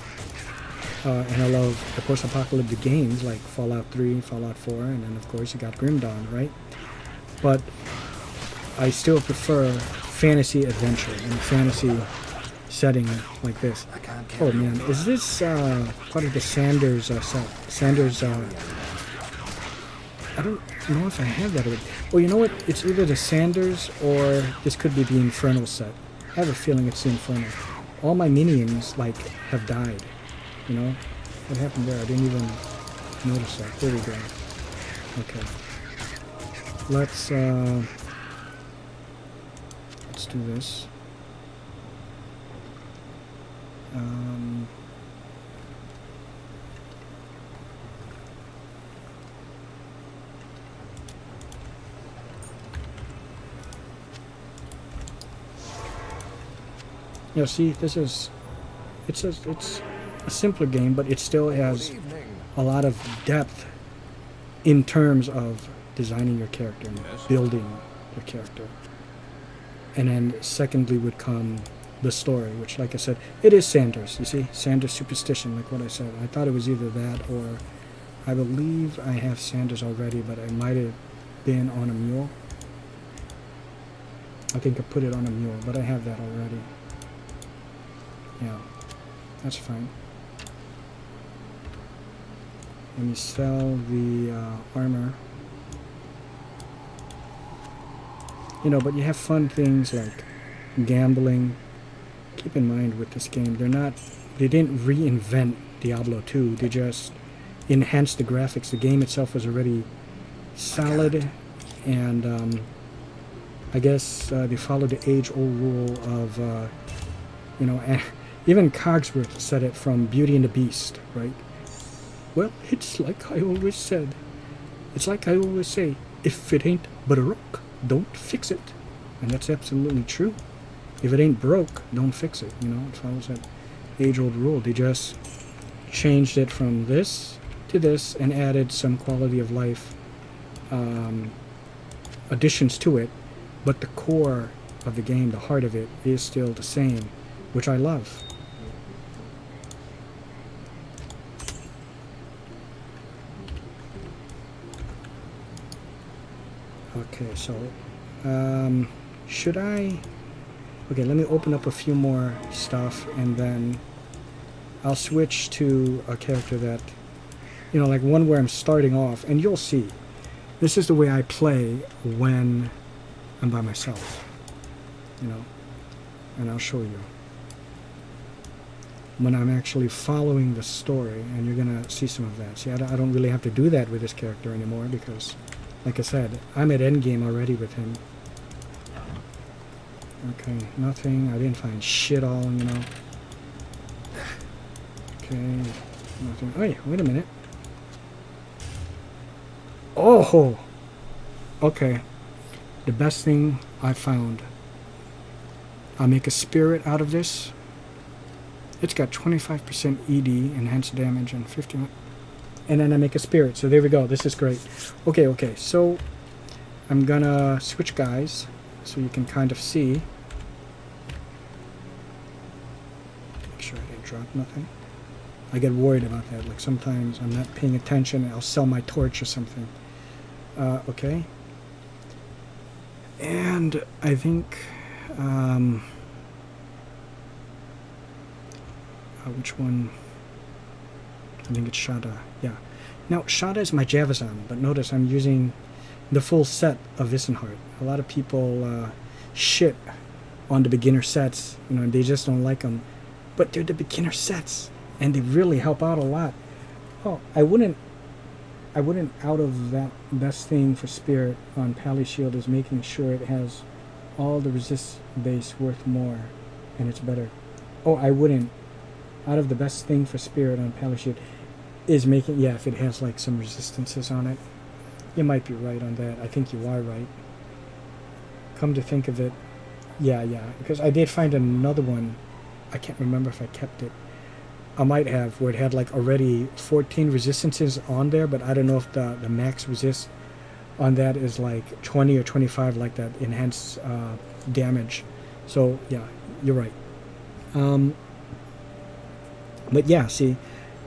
And I love the post-apocalyptic games like Fallout 3, Fallout 4, and then of course you got Grim Dawn, right? But I still prefer fantasy adventure and fantasy setting like this. Oh man, is this part of the Sanders set? Sanders, I don't know if I have that already. Well, you know what? It's either the Sanders or this could be the Infernal set. I have a feeling it's the Infernal. All my minions, like, have died. You know? What happened there? I didn't even notice that. There we go. Okay. Let's do this. You know, see, this is, it's a simpler game, but it still has a lot of depth in terms of designing your character and building your character. And then secondly would come the story, which, like I said, it is Sanders. You see, Sanders Superstition, like what I said. I thought it was either that or I believe I have Sanders already, but it might have been on a mule. I think I put it on a mule, but I have that already. Yeah, that's fine. Let me sell the armor. You know, but you have fun things like gambling. Keep in mind with this game, they didn't reinvent Diablo 2, they just enhanced the graphics. The game itself was already solid, and I guess they followed the age-old rule of, you know, even Cogsworth said it from Beauty and the Beast, right? Well, it's like I always said. It's like I always say, if it ain't but a rock, don't fix it. And that's absolutely true. If it ain't broke, don't fix it. You know, it follows that age-old rule. They just changed it from this to this and added some quality of life additions to it. But the core of the game, the heart of it, is still the same, which I love. Okay, so should I... Okay, let me open up a few more stuff and then I'll switch to a character that, you know, like one where I'm starting off, and you'll see. This is the way I play when I'm by myself, you know, and I'll show you. When I'm actually following the story, and you're going to see some of that. See, I don't really have to do that with this character anymore because, like I said, I'm at endgame already with him. Okay, nothing. I didn't find shit all, you know. Okay, nothing. Oh, wait a minute. Oh! Okay. The best thing I found. I'll make a spirit out of this. It's got 25% ED, enhanced damage, and 50. And then I make a spirit. So there we go. This is great. Okay. So I'm gonna switch guys so you can kind of see. Make sure I didn't drop nothing. I get worried about that. Like sometimes I'm not paying attention and I'll sell my torch or something. Okay. And I think which one? I think it's Shada. Yeah. Now Shada is my Javazan, but notice I'm using the full set of Visenheart. A lot of people shit on the beginner sets, you know, and they just don't like them. But they're the beginner sets, and they really help out a lot. Oh, I wouldn't I wouldn't, out of that best thing for spirit on Pally Shield is making sure it has all the resist base worth more, and it's better. Oh, I wouldn't, out of the best thing for spirit on Pally Shield is making, yeah, if it has like some resistances on it. You might be right on that. I think you are right. Come to think of it, yeah, because I did find another one. I can't remember if I kept it. I might have, where it had like already 14 resistances on there, but I don't know if the max resist on that is like 20 or 25, like that enhanced damage. So yeah, you're right. But yeah, see,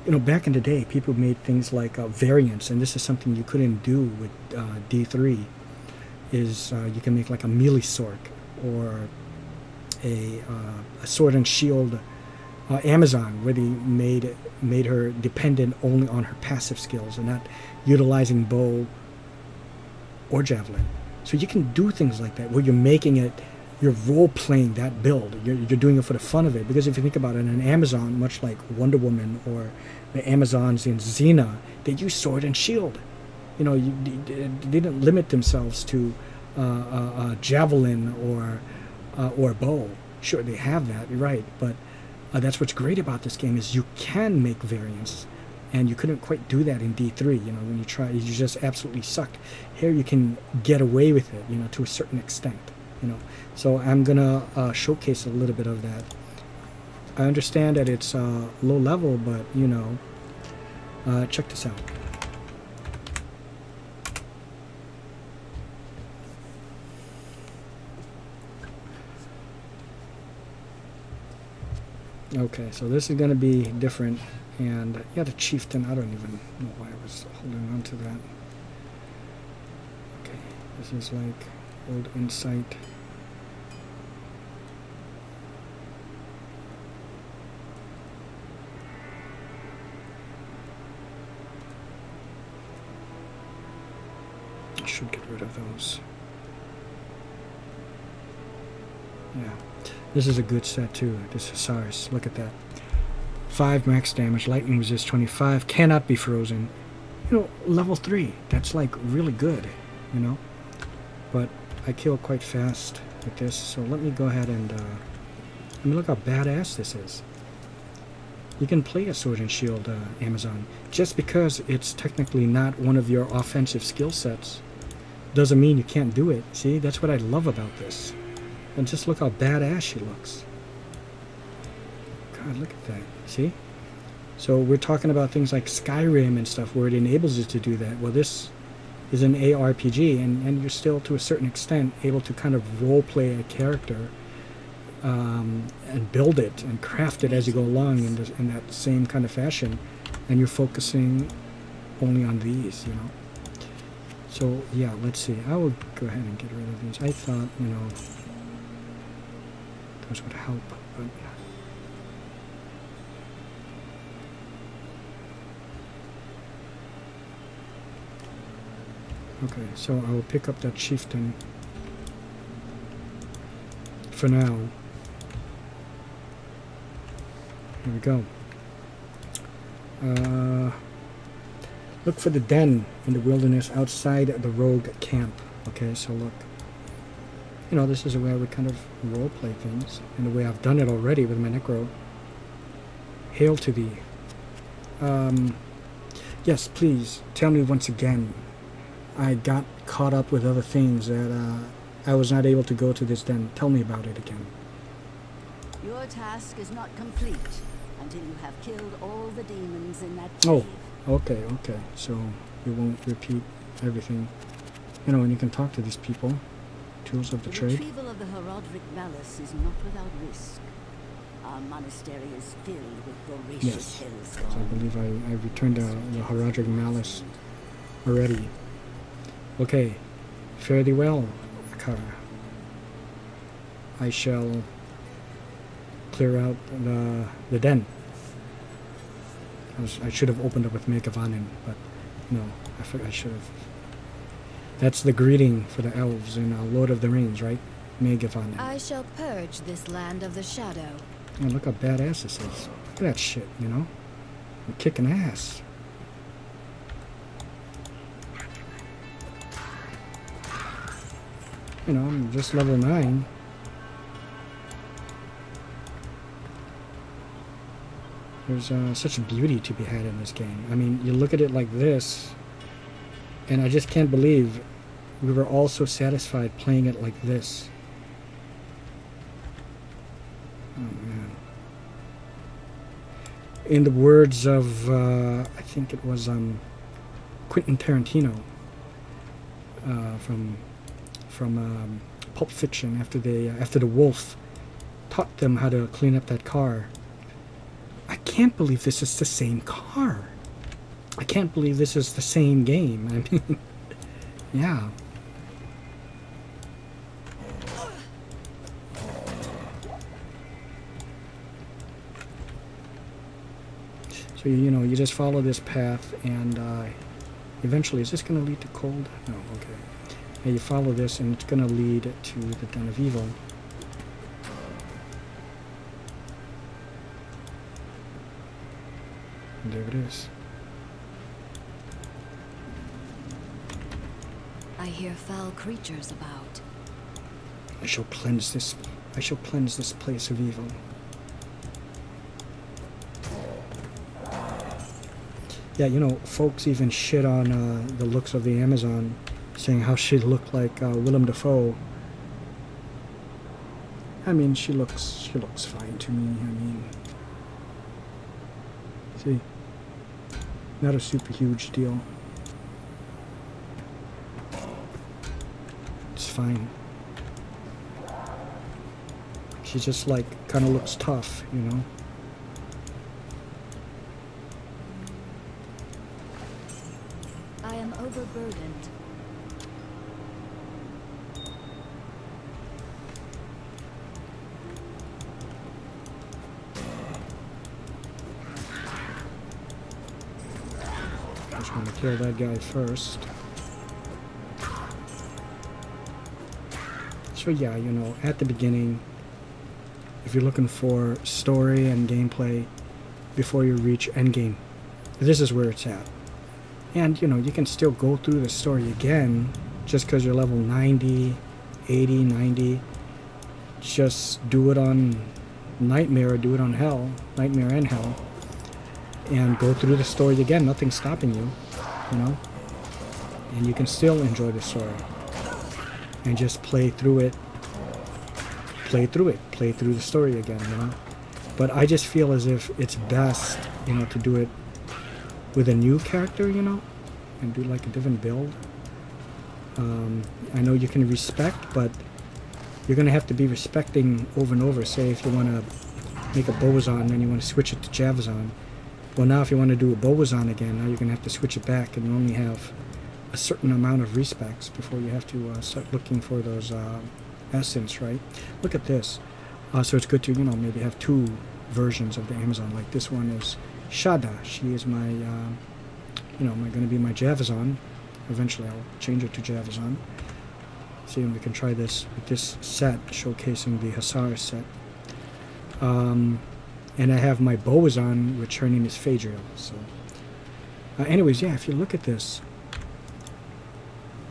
you know, back in the day, people made things like variants, and this is something you couldn't do with D3. Is you can make like a melee sword or a sword and shield Amazon, where they made her dependent only on her passive skills and not utilizing bow or javelin. So you can do things like that where you're making it, you're role playing that build. You're doing it for the fun of it. Because if you think about it, an Amazon, much like Wonder Woman or the Amazons in Xena, they use sword and shield. You know, they didn't limit themselves to javelin or bow. Sure, they have that, you're right, but that's what's great about this game is you can make variants, and you couldn't quite do that in D3. You know, when you try, you just absolutely sucked. Here you can get away with it, you know, to a certain extent. You know, so I'm gonna showcase a little bit of that. I understand that it's low level, but you know, check this out. Okay, so this is going to be different, and yeah, the chieftain, I don't even know why I was holding on to that. Okay, this is like old insight. I should get rid of those. Yeah. This is a good set too, this Hussars. Look at that. 5 max damage, lightning resist 25, cannot be frozen. You know, level 3, that's like really good, you know. But I kill quite fast with this, so let me go ahead and, I mean, look how badass this is. You can play a sword and shield Amazon. Just because it's technically not one of your offensive skill sets doesn't mean you can't do it. See, that's what I love about this. And just look how badass she looks. God, look at that. See? So we're talking about things like Skyrim and stuff where it enables you to do that. Well, this is an ARPG, and you're still, to a certain extent, able to kind of role-play a character and build it and craft it as you go along in that same kind of fashion. And you're focusing only on these, you know. So, yeah, let's see. I will go ahead and get rid of these. I thought, you know, those would help, but okay, so I will pick up that chieftain for now. Here we go. Look for the den in the wilderness outside the rogue camp. Okay, so look. You know, this is a way I would kind of role-play things, in the way I've done it already with my Necro. Hail to thee. Yes, please, tell me once again. I got caught up with other things that I was not able to go to this den. Tell me about it again. Your task is not complete until you have killed all the demons in that cave. Oh, okay. So you won't repeat everything. You know, and you can talk to these people. Tools of the trade. The retrieval of the Heraldric Malice is not without risk. Our monastery is filled with voracious hells. So I believe I returned the Heraldric Malice already. Okay, fare thee well, Akara. I shall clear out the den. I should have opened up with Megavanen, but no, I should have. That's the greeting for the elves in Lord of the Rings, right? Megavanen. I shall purge this land of the shadow. Oh, look how badass this is. Look at that shit, you know? I'm kicking ass. You know, I'm just level 9. There's such beauty to be had in this game. I mean, you look at it like this, and I just can't believe we were all so satisfied playing it like this. Oh, man. In the words of, I think it was Quentin Tarantino from Pulp Fiction, after the wolf taught them how to clean up that car. I can't believe this is the same car. I can't believe this is the same game. I mean, yeah. So, you know, you just follow this path, and eventually, is this going to lead to cold? No, okay. Yeah, you follow this, and it's going to lead to the Den of Evil. And there it is. I hear foul creatures about. I shall cleanse this place of evil. Yeah, you know, folks even shit on the looks of the Amazon, saying how she looked like Willem Dafoe. I mean, she looks fine to me. I mean, see, not a super huge deal. It's fine. She just like kind of looks tough, you know. I am overburdened. Just want to kill that guy first. So yeah, you know, at the beginning, if you're looking for story and gameplay before you reach endgame, this is where it's at. And, you know, you can still go through the story again just because you're level 90, 80, 90. Just do it on Nightmare, do it on Hell, Nightmare and Hell, and go through the story again. Nothing's stopping you, you know. And you can still enjoy the story. And just play through it. Play through the story again, you know. But I just feel as if it's best, you know, to do it with a new character, you know, and do like a different build. I know you can respect, but you're going to have to be respecting over and over. Say if you want to make a Bozan and you want to switch it to Javazan. Well, now if you want to do a Bozan again, now you're going to have to switch it back, and you only have a certain amount of respects before you have to start looking for those essence, right? Look at this. So it's good to, you know, maybe have two versions of the Amazon. Like this one is Shada. She is my, you know, going to be my Javazan. Eventually I'll change it to Javazan. See, and we can try this with this set, showcasing the Hussar set. And I have my Bozan, which her name is Phaedriel. So, anyways, yeah, if you look at this,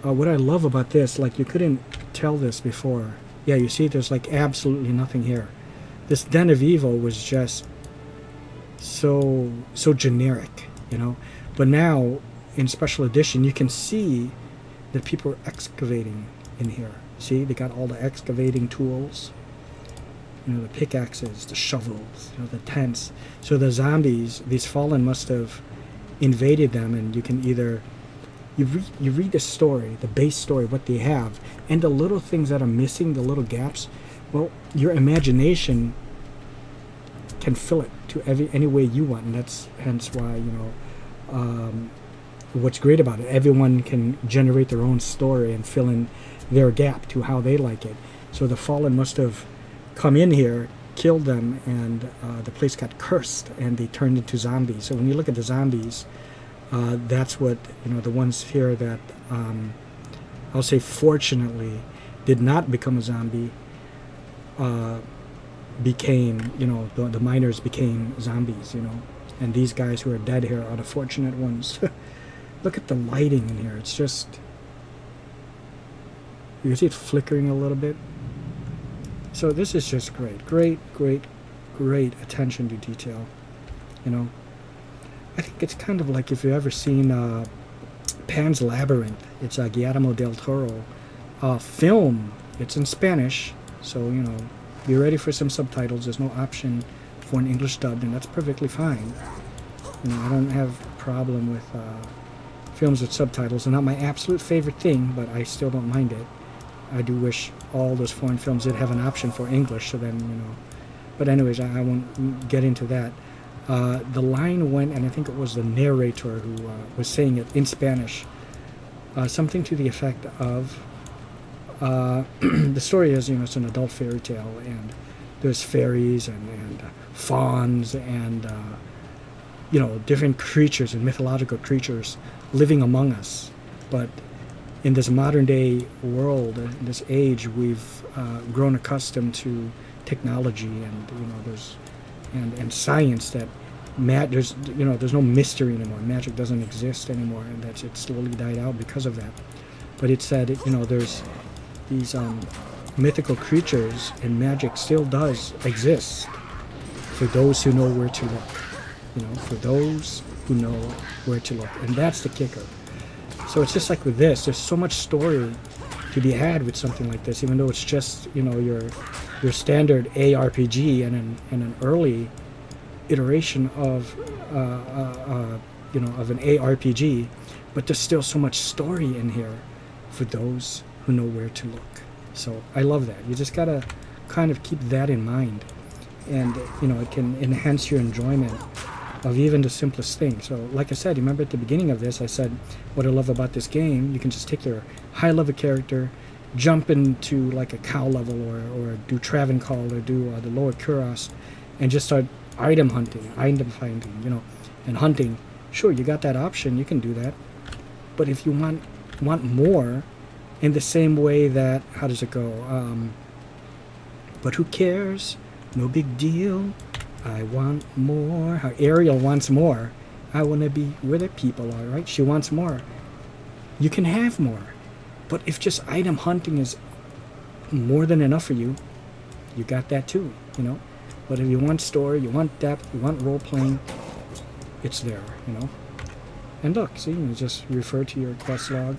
what I love about this, like you couldn't tell this before. Yeah, you see, there's like absolutely nothing here. This Den of Evil was just so generic, you know. But now in Special Edition, you can see that people are excavating in here. See, they got all the excavating tools. You know, the pickaxes, the shovels, you know, the tents. So the zombies, these fallen, must have invaded them, and you can either you read the story, the base story, what they have, and the little things that are missing, the little gaps. Well, your imagination can fill it to any way you want, and that's hence why, you know, what's great about it. Everyone can generate their own story and fill in their gap to how they like it. So the fallen must have come in here, killed them, and the place got cursed, and they turned into zombies. So when you look at the zombies, that's what, you know, the ones here that I'll say fortunately did not become a zombie became, you know, the miners became zombies, you know, and these guys who are dead here are the fortunate ones. Look at the lighting in here. It's just, You can see it flickering a little bit. So this is just great attention to detail. You know, I think it's kind of like if you've ever seen Pan's Labyrinth. It's a Guillermo del Toro film. It's in Spanish, so you know, be ready for some subtitles. There's no option for an English dub, and that's perfectly fine. You know, I don't have a problem with films with subtitles. They're not my absolute favorite thing, but I still don't mind it. I do wish all those foreign films did have an option for English, so then, you know. But anyways, I won't get into that. The line went, and I think it was the narrator who was saying it in Spanish, something to the effect of, the story is, you know, it's an adult fairy tale, and there's fairies and fauns and, you know, different creatures and mythological creatures living among us. But in this modern day world, in this age, we've grown accustomed to technology and, you know, there's and science that there's, you know, there's no mystery anymore. Magic doesn't exist anymore, and that's it slowly died out because of that. But it said, you know, there's these mythical creatures, and magic still does exist for those who know where to look. You know, for those who know where to look, and that's the kicker. So it's just like with this, there's so much story to be had with something like this, even though it's just, you know, your standard ARPG and an early iteration of you know, of an ARPG, but there's still so much story in here for those who know where to look. So I love that. You just gotta kind of keep that in mind, and you know, it can enhance your enjoyment of even the simplest thing. So like I said, remember at the beginning of this, I said what I love about this game, you can just take your high level character, jump into like a cow level, or do Travancore, or do the lower Kuros, and just start item finding, you know, and hunting. Sure, you got that option, you can do that. But if you want more, in the same way that, how does it go? But who cares? No big deal. I want more. How Ariel wants more. I want to be where the people are, right? She wants more. You can have more. But if just item hunting is more than enough for you, you got that too, you know? But if you want story, you want depth, you want role-playing, it's there, you know? And look, see, you just refer to your quest log.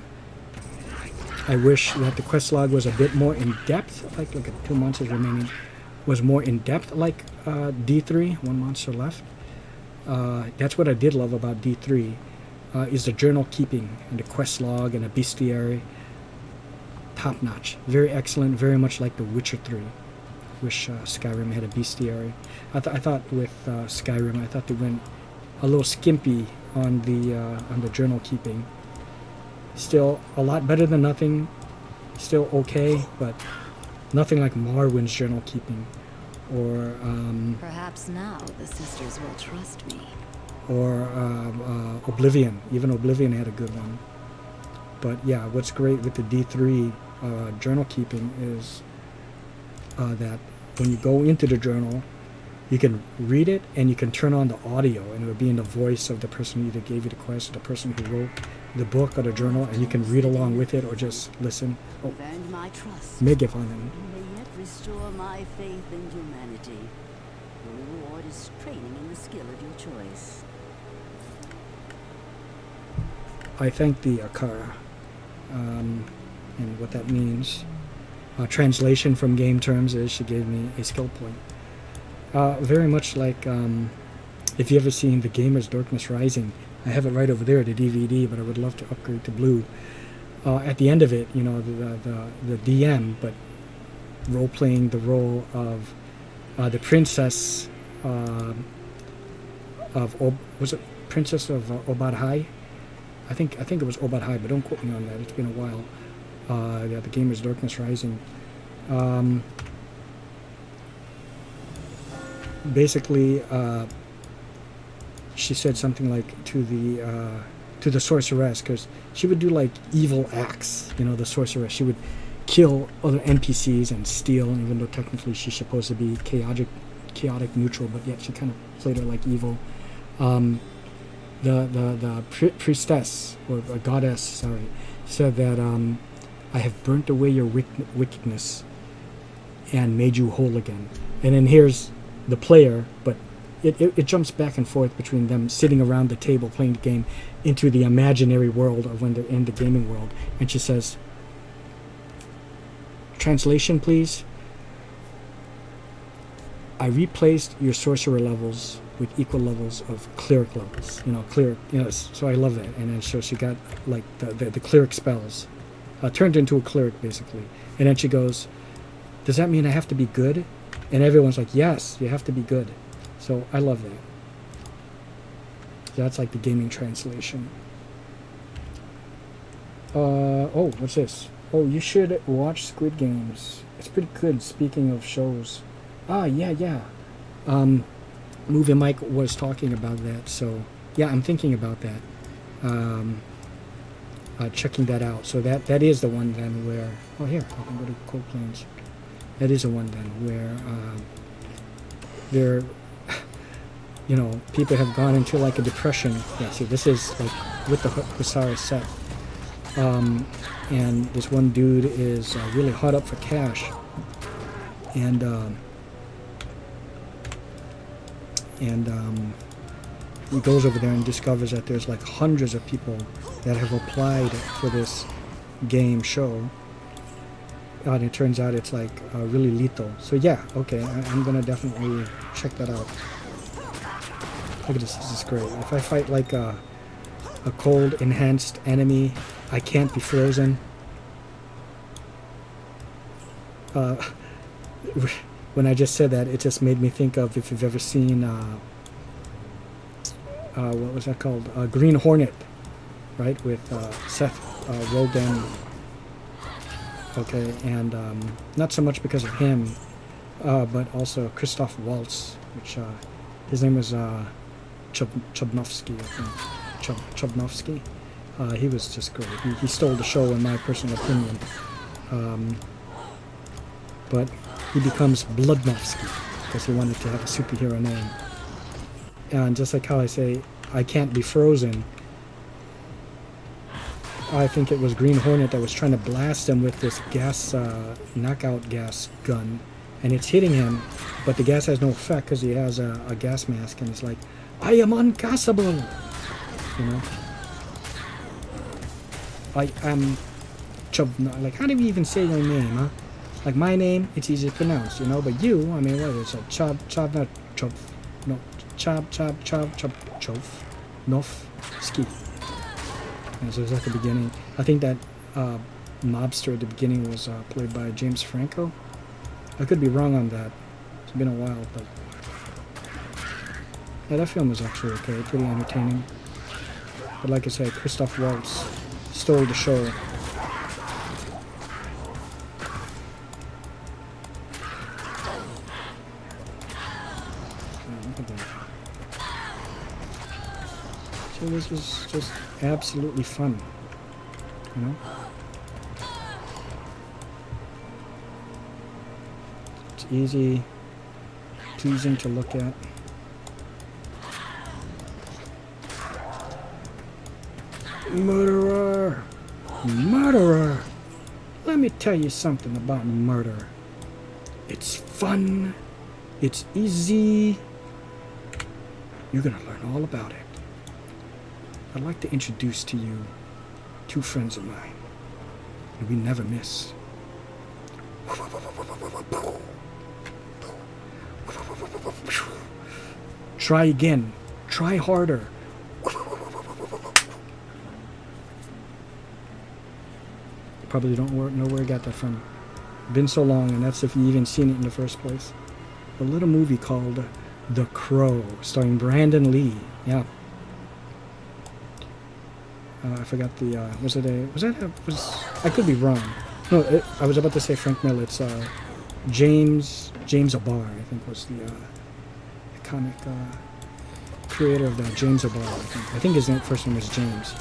I wish that the quest log was a bit more in-depth, like 2 months is remaining, was more in-depth like D3, 1 monster left. That's what I did love about D3, is the journal keeping and the quest log and the bestiary. Top notch, very excellent, very much like The Witcher 3. Wish Skyrim had a bestiary. I thought with Skyrim, I thought they went a little skimpy on the journal keeping. Still a lot better than nothing. Still okay, but nothing like Morrowind's journal keeping, or Perhaps now the sisters will trust me. Or Oblivion. Even Oblivion had a good one. But yeah, what's great with the D3 journal keeping is that when you go into the journal, you can read it and you can turn on the audio, and it will be in the voice of the person who either gave you the quest or the person who wrote the book or the journal, and you can read along with it or just listen. Oh, You've earned my trust. megaphone. You may yet restore my faith in humanity. The reward is training in the skill of your choice. I thank the Akara, and what that means. Translation from game terms is she gave me a skill point. Very much like if you ever seen The Gamer's Darkness Rising, I have it right over there, the DVD, but I would love to upgrade to Blue. At the end of it, you know, the DM, but role-playing the role of the princess was it Princess of Obadhai? I think it was Obadhai, but don't quote me on that. It's been a while. Yeah, The Gamer's Darkness Rising. Basically, she said something like to the sorceress, because she would do like evil acts. You know, the sorceress. She would kill other NPCs and steal, even though technically she's supposed to be chaotic neutral, but yet she kind of played her like evil. The priestess, or goddess, sorry, said that I have burnt away your wickedness and made you whole again. And then here's the player, but it jumps back and forth between them sitting around the table playing the game into the imaginary world of when they're in the gaming world. And she says, translation, please. I replaced your sorcerer levels with equal levels of cleric levels. Cleric. So I love that. And then so she got like the cleric spells, turned into a cleric basically. And then she goes, does that mean I have to be good? And everyone's like, yes, you have to be good. So I love that. That's like the gaming translation. Oh, what's this? Oh, you should watch Squid Games. It's pretty good. Speaking of shows. Yeah. Movie Mike was talking about that. So yeah, I'm thinking about that. Checking that out. So that is the one then where. Oh, here I can go to Cold Plains. That is the one then where they're. People have gone into like a depression. Yeah, see, this is like with the Hussar set. And this one dude is really hot up for cash. And he goes over there and discovers that there's like hundreds of people that have applied for this game show. And it turns out it's like really lethal. So yeah, okay, I'm gonna definitely check that out. Look at this is great. If I fight like a cold enhanced enemy, I can't be frozen. When I just said that, it just made me think of, if you've ever seen what was that called? Green Hornet, right? With Seth Rogen. Okay, and not so much because of him, but also Christoph Waltz, which his name was Chubnovsky, I think. Chubnovsky. He was just great. He stole the show, in my personal opinion. But he becomes Bloodnovsky because he wanted to have a superhero name. And just like how I say, I can't be frozen, I think it was Green Hornet that was trying to blast him with this gas, knockout gas gun. And it's hitting him, but the gas has no effect because he has a gas mask, and he's like, I am ungassable! I am like, how do we even say your name, huh? Like, my name, it's easy to pronounce, but you, I mean, what is it? Chob, ski. And so it's at the beginning. I think that mobster at the beginning was played by James Franco. I could be wrong on that. It's been a while, but yeah, that film was actually okay, pretty entertaining. But like I said, Christoph Waltz stole the show. So this was just absolutely fun, It's easy, pleasing to look at. Murderer! Murderer! Let me tell you something about murder. It's fun. It's easy. You're gonna learn all about it. I'd like to introduce to you two friends of mine, and we never miss. Try again. Try harder. Probably don't know where I got that from. Been so long, and that's if you even seen it in the first place. A little movie called The Crow, starring Brandon Lee. Yeah. I forgot the, I could be wrong. No, I was about to say Frank Miller. It's James O'Barr, I think, was the comic creator of that. James O'Barr, I think his first name was James.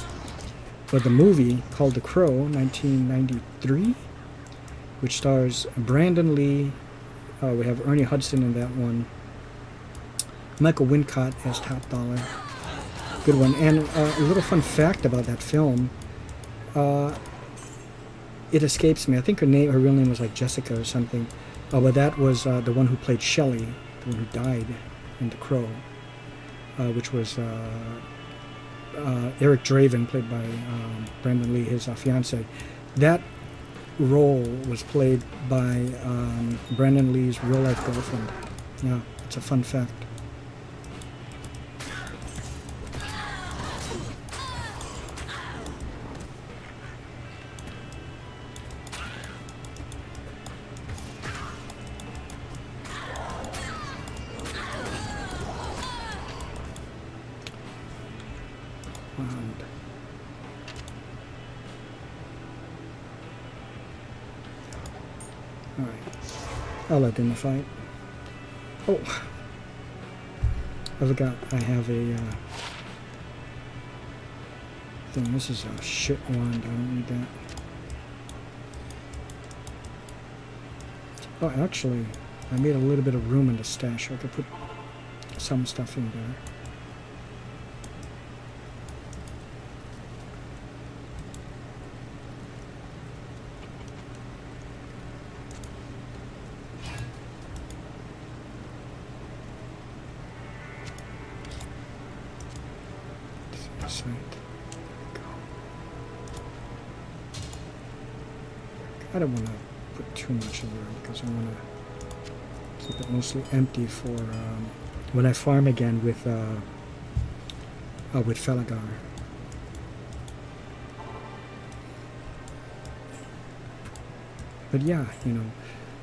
But the movie called The Crow, 1993, which stars Brandon Lee. We have Ernie Hudson in that one. Michael Wincott as Top Dollar. Good one. And a little fun fact about that film. it escapes me. I think her real name was like Jessica or something. But that was the one who played Shelley, the one who died in The Crow, which was Eric Draven, played by Brandon Lee, his fiance. That role was played by Brandon Lee's real-life girlfriend. Yeah, it's a fun fact. I'll identify it. Oh, I forgot I have a thing. This is a shit wand. I don't need that. Oh, actually, I made a little bit of room in the stash. I could put some stuff in there. I don't want to put too much in there because I want to keep it mostly empty for when I farm again with Felagar. But yeah, you know,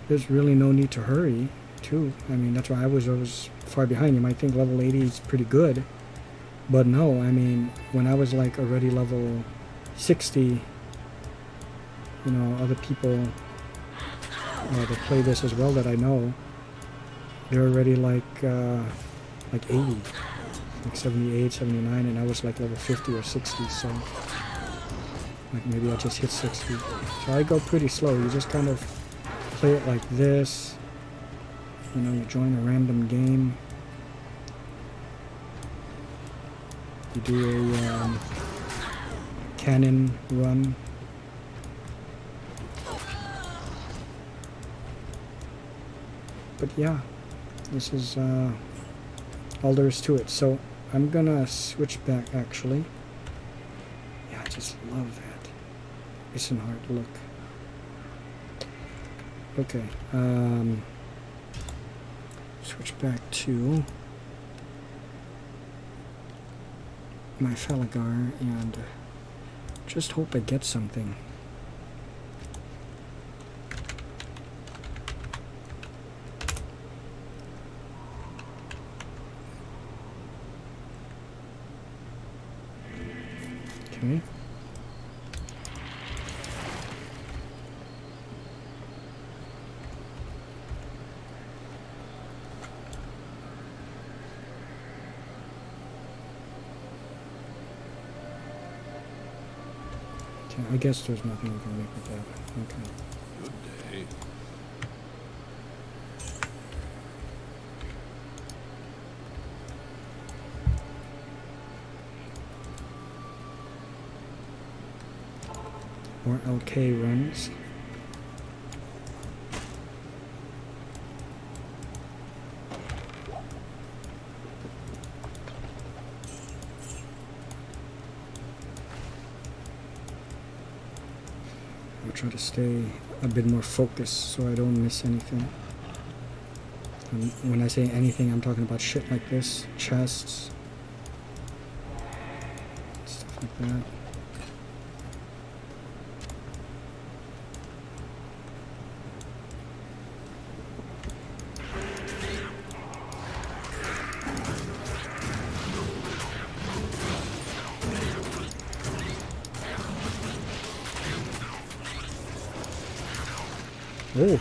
there's really no need to hurry too. I mean, that's why I was always far behind. You might think level 80 is pretty good, but no, I mean, when I was like already level 60, you know, other people that play this as well that I know, they're already like 80, like 78, 79, and I was like level 50 or 60, so like maybe I just hit 60. So I go pretty slow. You just kind of play it like this. You know, you join a random game. You do a cannon run. But yeah, this is all there is to it. So I'm gonna switch back actually. Yeah, I just love that. It's an hard look. Okay, switch back to my Felagar and just hope I get something. Okay. I guess there's nothing we can make with that. Okay. Good day. More LK runs. I'll try to stay a bit more focused so I don't miss anything. And when I say anything, I'm talking about shit like this, chests, stuff like that. Oh.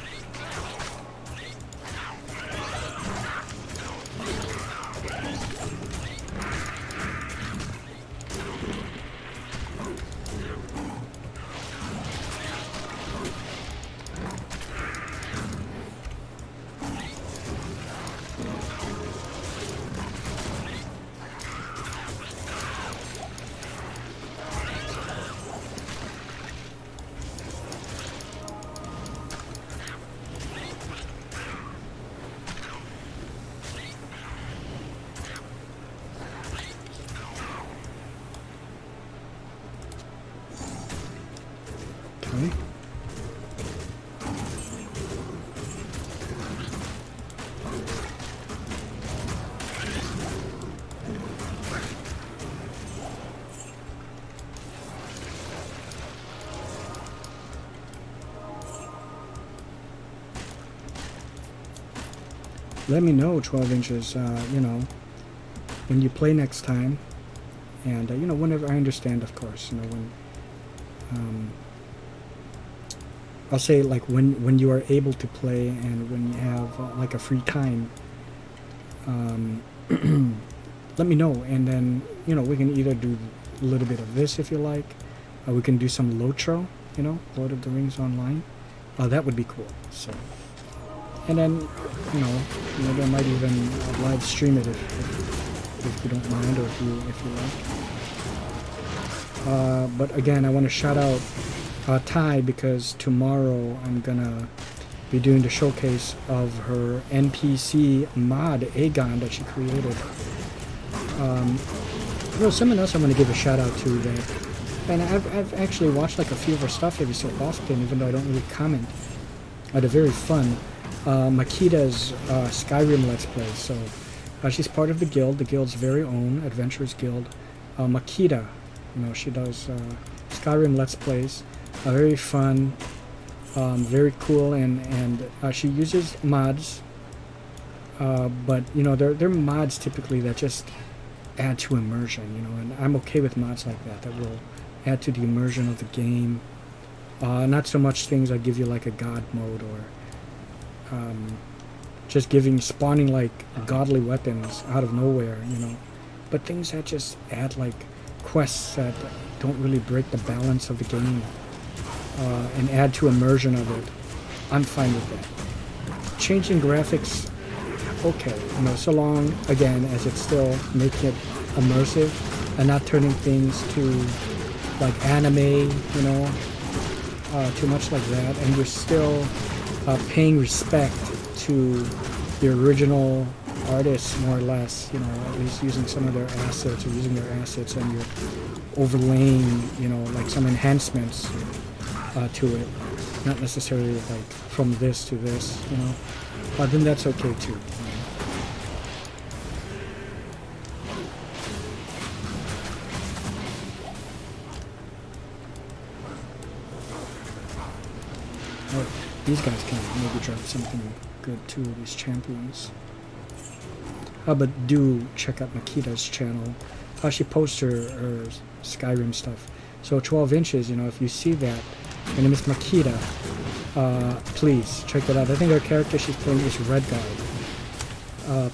Okay. Let me know, 12 inches, you know, when you play next time. And, you know, whenever I understand, of course, you know, when, I'll say, like, when you are able to play and when you have, like, a free time, let me know. And then, you know, we can either do a little bit of this if you like. We can do some Lotro, you know, Lord of the Rings online. That would be cool. So, and then, you know, maybe I might even live stream it if you don't mind, or if you like. But again, I want to shout out Ty, because tomorrow I'm gonna be doing the showcase of her NPC mod Aegon that she created. You know, someone else I'm gonna give a shout out to that, and I've actually watched like a few of her stuff every so often, even though I don't really comment. They're very fun. Makita's Skyrim Let's Play. So she's part of the guild, the guild's very own Adventurers Guild. Makita, you know, she does Skyrim Let's Plays. Very fun, very cool, and she uses mods. But you know, they're mods typically that just add to immersion. You know, and I'm okay with mods like that that will add to the immersion of the game. Not so much things that give you like a god mode, or just spawning like godly weapons out of nowhere, you know, but things that just add like quests that don't really break the balance of the game, and add to immersion of it. I'm fine with that. Changing graphics, okay, you know, so long again as it's still making it immersive and not turning things to like anime, you know, too much like that, and you're still paying respect to the original artists, more or less, you know, at least using some of their assets, or using their assets, and you're overlaying, you know, like some enhancements to it, not necessarily like from this to this, you know, then that's okay too. These guys can maybe drop something good too, these champions. But do check out Makita's channel. She posts her Skyrim stuff. So 12 inches, you know, if you see that, her name is Makita, please check that out. I think her character she's playing is Redguard.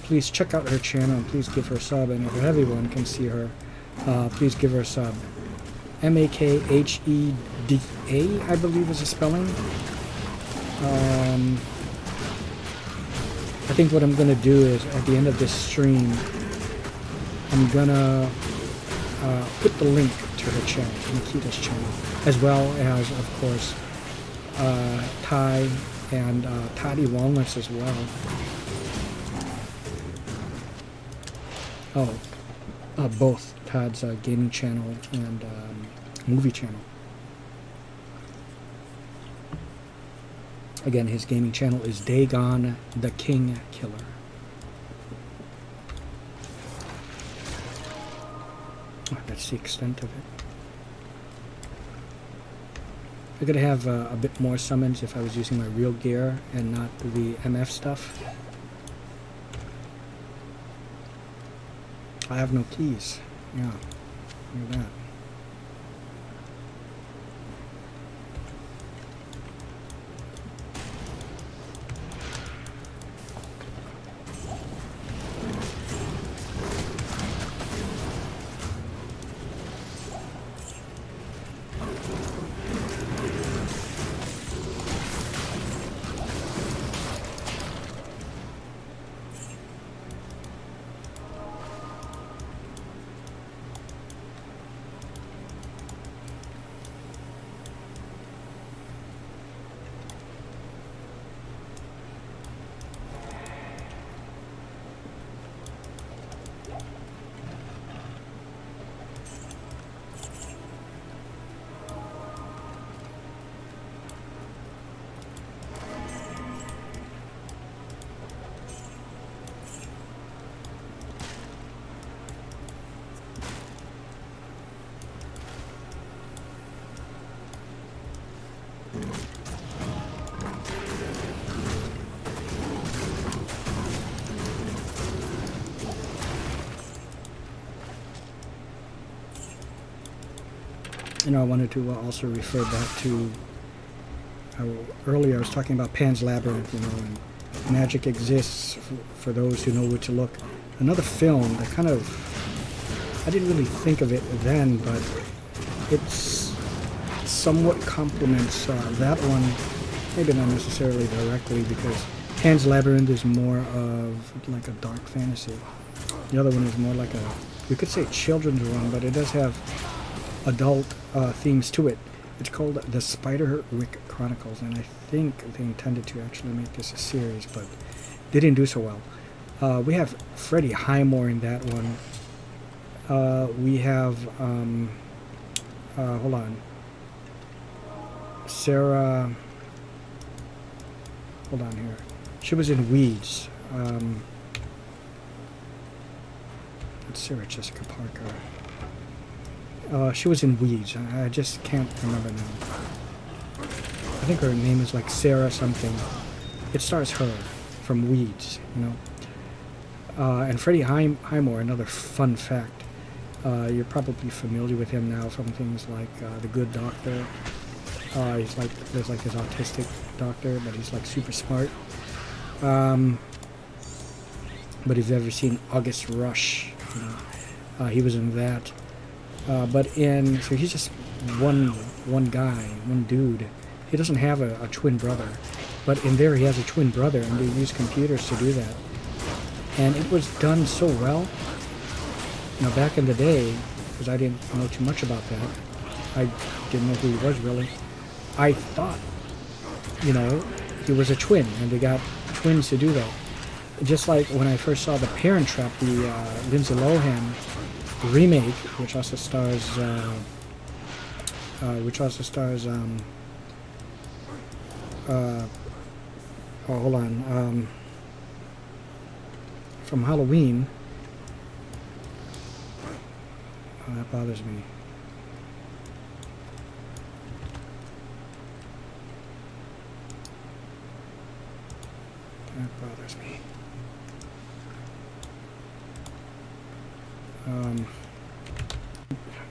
Please check out her channel and please give her a sub. And if everyone can see her, please give her a sub. Makheda, I believe is the spelling. I think what I'm going to do is, at the end of this stream, I'm going to put the link to her channel, Makita's channel, as well as, of course, Ty and Toddy Walnuts as well. Both Todd's gaming channel and movie channel. Again, his gaming channel is Dagon the King Killer. Oh, that's the extent of it. I could have a bit more summons if I was using my real gear and not the MF stuff. I have no keys. Yeah, look at that. I wanted to also refer back to earlier I was talking about Pan's Labyrinth, and magic exists for those who know where to look. Another film that kind of, I didn't really think of it then, but it's somewhat complements that one, maybe not necessarily directly, because Pan's Labyrinth is more of like a dark fantasy. The other one is more like we could say children's one, but it does have adult themes to it. It's called The Spiderwick Chronicles, and I think they intended to actually make this a series, but they didn't do so well. We have Freddie Highmore in that one. We have, hold on, Sarah, hold on here. She was in Weeds. It's Sarah Jessica Parker. She was in Weeds. I just can't remember now. I think her name is like Sarah something. It stars her from Weeds, And Freddie Highmore, another fun fact. You're probably familiar with him now from things like The Good Doctor. There's like his autistic doctor, but he's like super smart. But if you've ever seen August Rush, he was in that. So he's just one guy, one dude. He doesn't have a twin brother, but in there he has a twin brother, and they use computers to do that. And it was done so well. Back in the day, because I didn't know too much about that, I didn't know who he was really. I thought, he was a twin, and they got twins to do that. Just like when I first saw The Parent Trap, the Lindsay Lohan remake, which also stars from Halloween. That bothers me. That bothers me.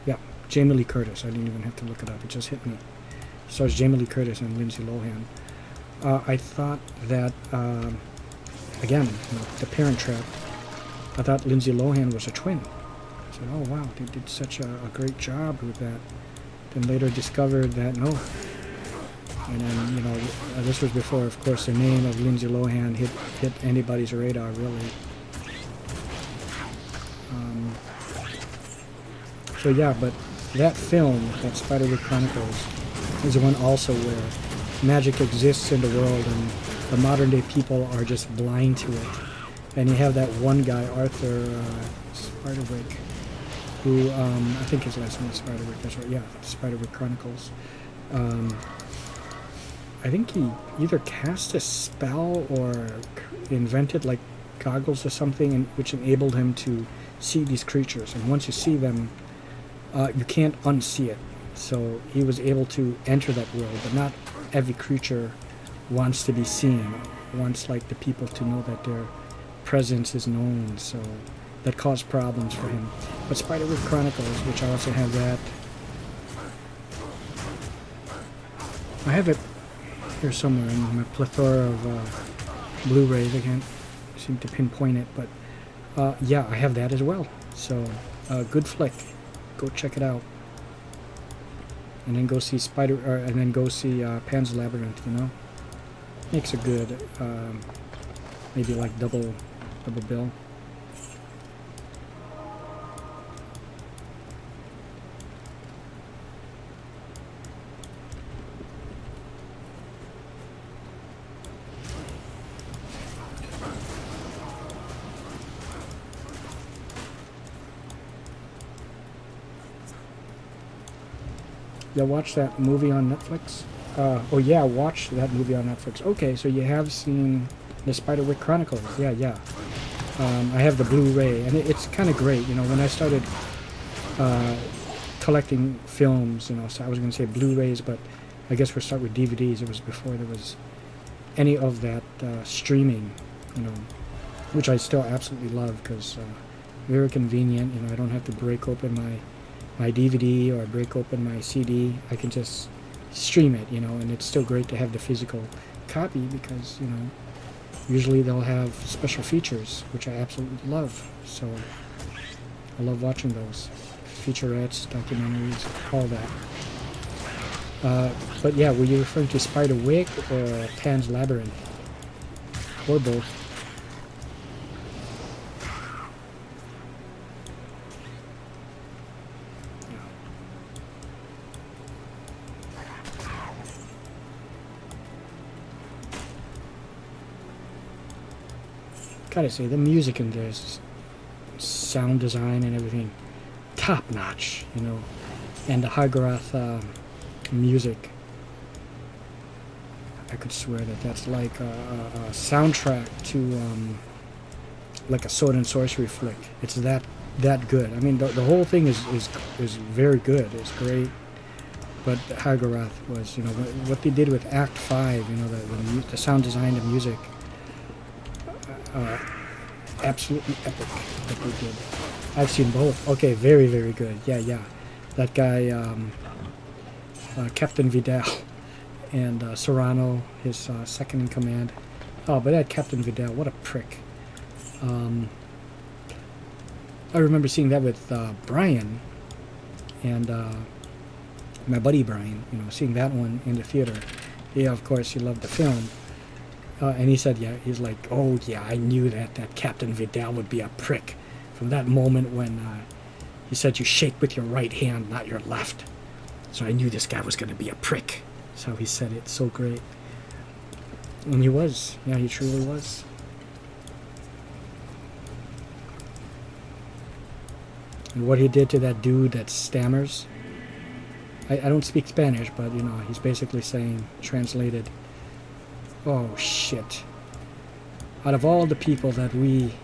Yeah, Jamie Lee Curtis. I didn't even have to look it up. It just hit me. So it's Jamie Lee Curtis and Lindsay Lohan. I thought that, again, The Parent Trap, I thought Lindsay Lohan was a twin. I said, oh wow, they did such a great job with that. Then later discovered that no. And then, this was before, of course, the name of Lindsay Lohan hit anybody's radar, really. So yeah, but that film, that Spiderwick Chronicles, is the one also where magic exists in the world and the modern day people are just blind to it. And you have that one guy, Arthur Spiderwick, who, I think his last name is Spiderwick, that's right, yeah, Spiderwick Chronicles. I think he either cast a spell or invented like goggles or something, which enabled him to see these creatures. And once you see them, you can't unsee it. So he was able to enter that world, but not every creature wants to be seen, wants like the people to know that their presence is known, so that caused problems for him. But Spiderwick Chronicles, which I also have that, I have it here somewhere in my plethora of Blu-rays. I can't seem to pinpoint it, but yeah, I have that as well. So good flick. Go check it out, and then go see Pan's Labyrinth. Makes a good, maybe like double bill. Yeah, watch that movie on Netflix. Oh yeah, watch that movie on Netflix. Okay, so you have seen the Spiderwick Chronicles. Yeah. I have the Blu-ray, and it's kind of great. When I started collecting films, so I was going to say Blu-rays, but I guess we'll start with DVDs. It was before there was any of that streaming, which I still absolutely love because very convenient. I don't have to break open my my DVD or break open my CD, I can just stream it, you know, and it's still great to have the physical copy because, you know, usually they'll have special features, which I absolutely love. So I love watching those featurettes, documentaries, all that. But yeah, were you referring to Spider Wig or Pan's Labyrinth? Or both? Gotta say, the music in this, sound design and everything, top notch, you know. And the Hagarath music, I could swear that that's like a soundtrack to like a sword and sorcery flick. It's that good. I mean, the whole thing is very good. It's great. But Hagarath was, you know, what they did with Act 5, you know, the sound design, the music, absolutely epic that they did. I've seen both. Okay, very, very good. Yeah. That guy, Captain Vidal, and Serrano, his second in command. Oh, but that Captain Vidal, what a prick. I remember seeing that with Brian, and my buddy Brian, you know, seeing that one in the theater. Yeah, of course, he loved the film. And he said, yeah, he's like, oh yeah, I knew that Captain Vidal would be a prick. From that moment when he said you shake with your right hand, not your left. So I knew this guy was going to be a prick. That's how he said it. So great. And he was. Yeah, he truly was. And what he did to that dude that stammers. I don't speak Spanish, but, you know, he's basically saying, translated, oh, shit. Out of all the people that we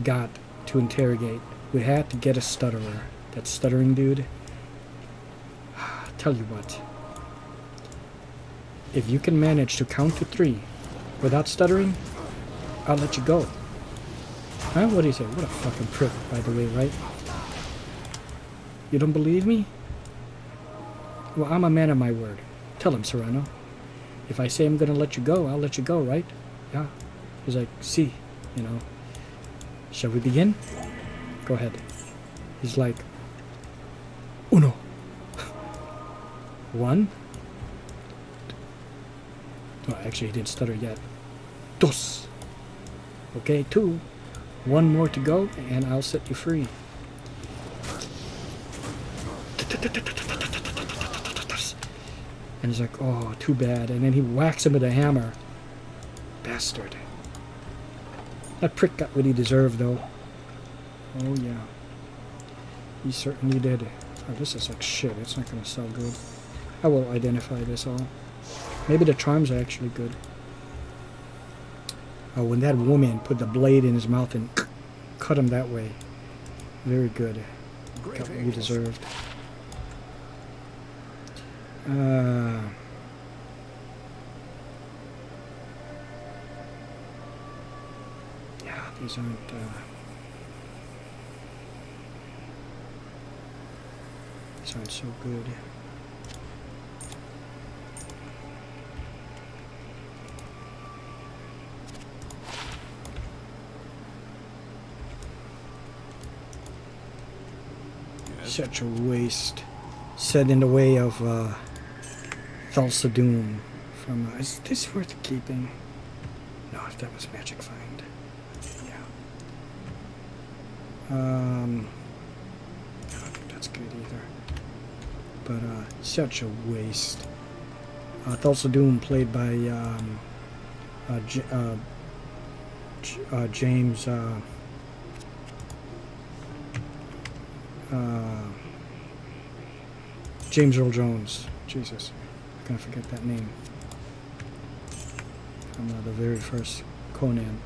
got to interrogate, we had to get a stutterer. That stuttering dude. Tell you what. If you can manage to count to 3 without stuttering, I'll let you go. Huh? What do you say? What a fucking prick, by the way, right? You don't believe me? Well, I'm a man of my word. Tell him, Serrano. If I say I'm gonna let you go, I'll let you go, right? Yeah. He's like, see, you know. Shall we begin? Go ahead. He's like, uno. 1. Oh, actually, he didn't stutter yet. Dos. Okay, 2. 1 more to go, and I'll set you free. And he's like, oh, too bad. And then he whacks him with a hammer. Bastard. That prick got what he deserved, though. Oh, yeah. He certainly did. Oh, this is like shit. It's not going to sell good. I will identify this all. Maybe the charms are actually good. Oh, when that woman put the blade in his mouth and cut him that way. Very good. Got what you deserved. Yeah, these aren't... these aren't so good. Such a waste. Set in the way of Thulsa Doom from is this worth keeping? No, if that was Magic Find. Yeah. I don't think that's good either. But such a waste. Thulsa Doom played by James James Earl Jones. Jesus, I'm gonna forget that name. From the very first Conan.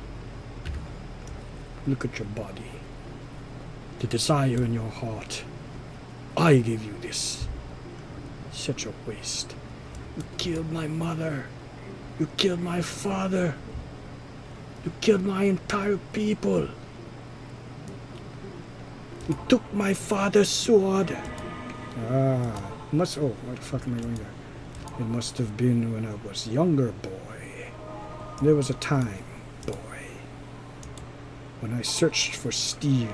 Look at your body. The desire in your heart. I give you this. Such a waste. You killed my mother. You killed my father. You killed my entire people. You took my father's sword. Ah, must. Oh, why the fuck am I going there? It must have been when I was younger, boy. There was a time, boy, when I searched for steel.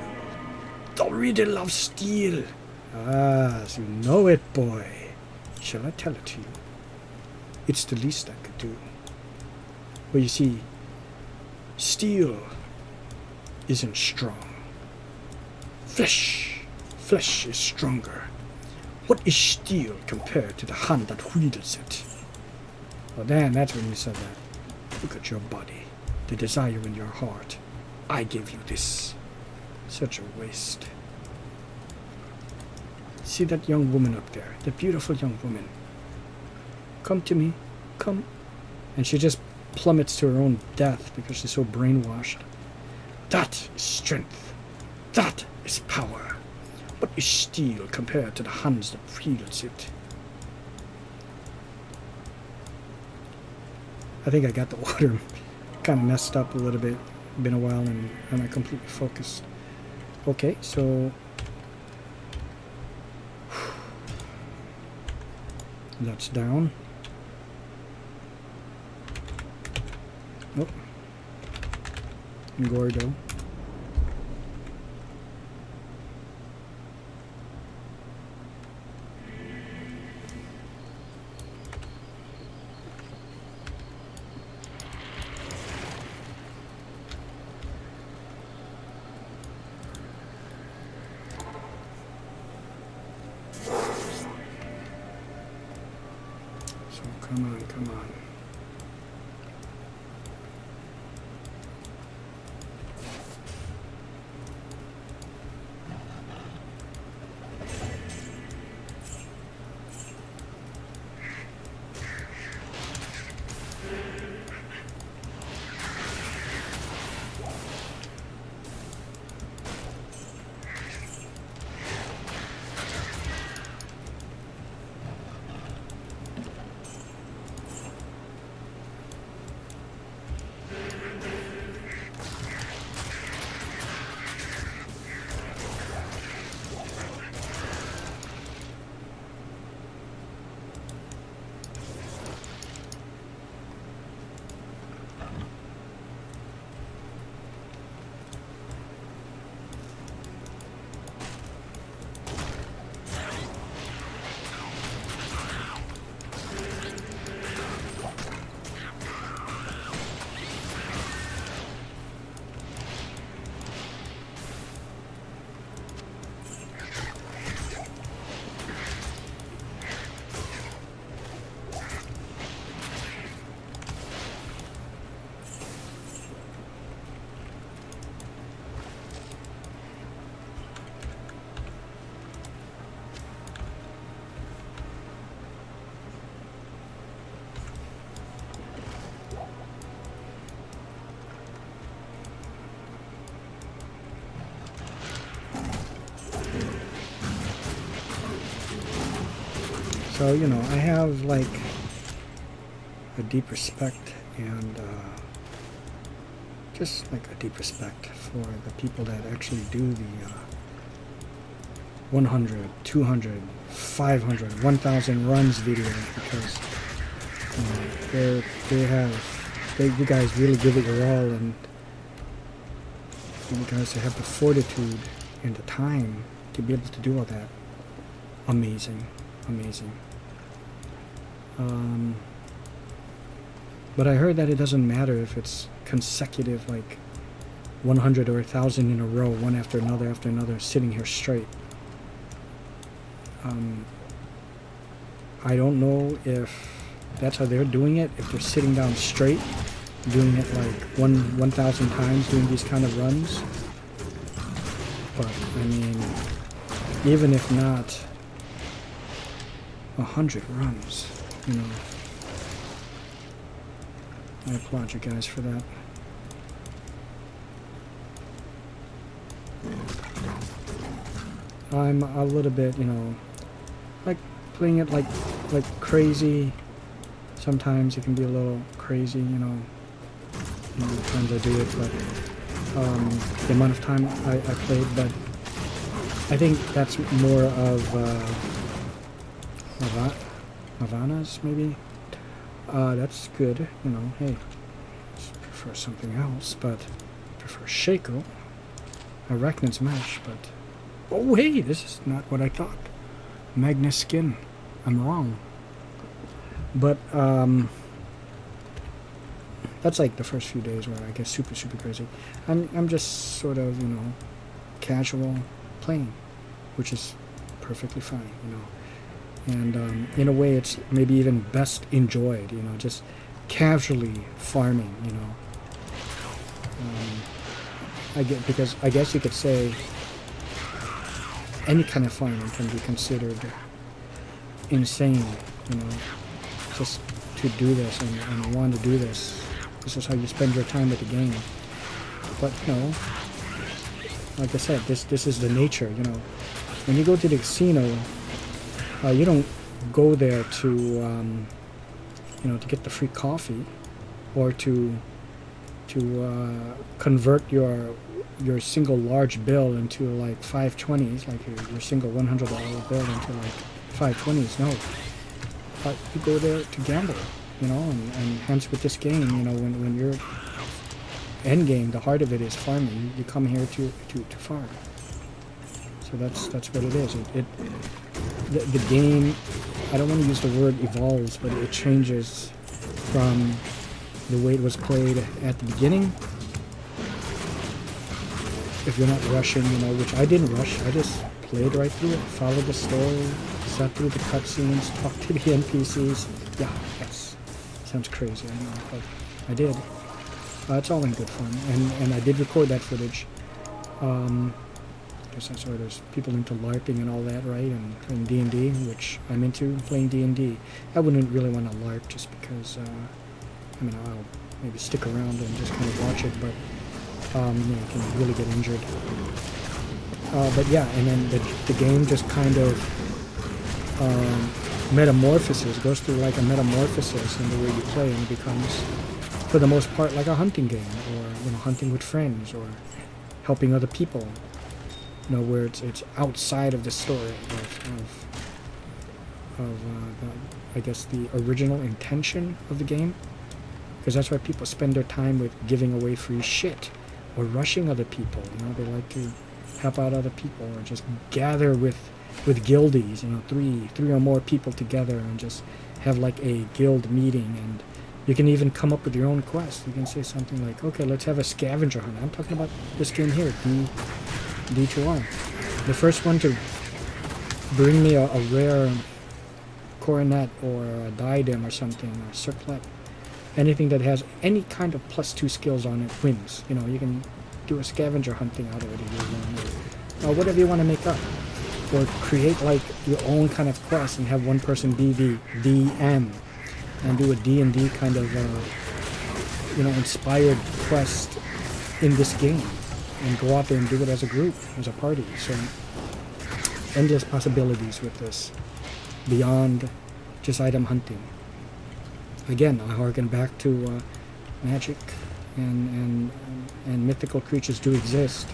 I really love steel. Ah, so you know it, boy. Shall I tell it to you? It's the least I could do. Well, you see, steel isn't strong. Flesh is stronger. What is steel compared to the hand that wields it? Oh, damn, that's when you said that. Look at your body, the desire in your heart. I gave you this. Such a waste. See that young woman up there, the beautiful young woman. Come to me, come. And she just plummets to her own death because she's so brainwashed. That is strength. That is power. What is steel compared to the hands that wields it? I think I got the order kind of messed up a little bit. Been a while and I'm not completely focused. Okay, so that's down. Oh, Gordo. Come on, come on. So, you know, I have like a deep respect and just like a deep respect for the people that actually do the 100, 200, 500, 1,000 runs video, because you guys really give it your all, and you guys have the fortitude and the time to be able to do all that. Amazing. But I heard that it doesn't matter if it's consecutive, like 100 or 1,000 in a row, one after another, sitting here straight. I don't know if that's how they're doing it, if they're sitting down straight, doing it like 1,000 times, doing these kind of runs. But, I mean, even if not 100 runs, you know. I applaud you guys for that. I'm a little bit, you know, like playing it like crazy. Sometimes it can be a little crazy, you know. Times I do it, but the amount of time I played, but I think that's more of Havana's maybe. That's good, you know. Hey, I prefer something else, but I prefer Shaco. Arachnid's Mesh, but oh hey, this is not what I thought. Magnus Skin. I'm wrong. But that's like the first few days where I get super crazy. I'm just sort of, you know, casual playing, which is perfectly fine, you know. And in a way, it's maybe even best enjoyed, you know, just casually farming, you know. Because I guess you could say any kind of farming can be considered insane, you know, just to do this and want to do this. This is how you spend your time with the game. But, you know, like I said, this is the nature, you know. When you go to the casino, you don't go there to, you know, to get the free coffee or to convert your single large bill into like 520s, like your single $100 bill into like 520s. No, you go there to gamble, you know, and hence with this game, you know, when your end game, the heart of it is farming, you come here to farm. So that's what it is. The game, I don't want to use the word evolves, but it changes from the way it was played at the beginning. If you're not rushing, you know, which I didn't rush, I just played right through it, followed the story, sat through the cutscenes, talked to the NPCs. Yeah, yes, sounds crazy, I know, but I did. It's all in good fun, and I did record that footage. Because that's where there's people into LARPing and all that, right? And playing D&D, which I'm into, playing D&D. I wouldn't really want to LARP just because, I mean, I'll maybe stick around and just kind of watch it, but, you know, can really get injured. But yeah, and then the game just kind of metamorphoses, goes through like a metamorphosis in the way you play, and it becomes, for the most part, like a hunting game, or, you know, hunting with friends, or helping other people. You know, where it's outside of the story of I guess the original intention of the game, because that's why people spend their time with giving away free shit or rushing other people. You know, they like to help out other people, or just gather with guildies. You know, three or more people together and just have like a guild meeting, and you can even come up with your own quest. You can say something like, okay, let's have a scavenger hunt. I'm talking about this game here, D2R. The first one to bring me a rare coronet or a diadem or something, or circlet, anything that has any kind of +2 skills on it wins. You know, you can do a scavenger hunting out of it if you want, or whatever you want to make up, or create like your own kind of quest and have one person be the DM and do a D&D kind of you know, inspired quest in this game, and go out there and do it as a group, as a party. So endless possibilities with this, beyond just item hunting. Again, I harken back to magic, and mythical creatures do exist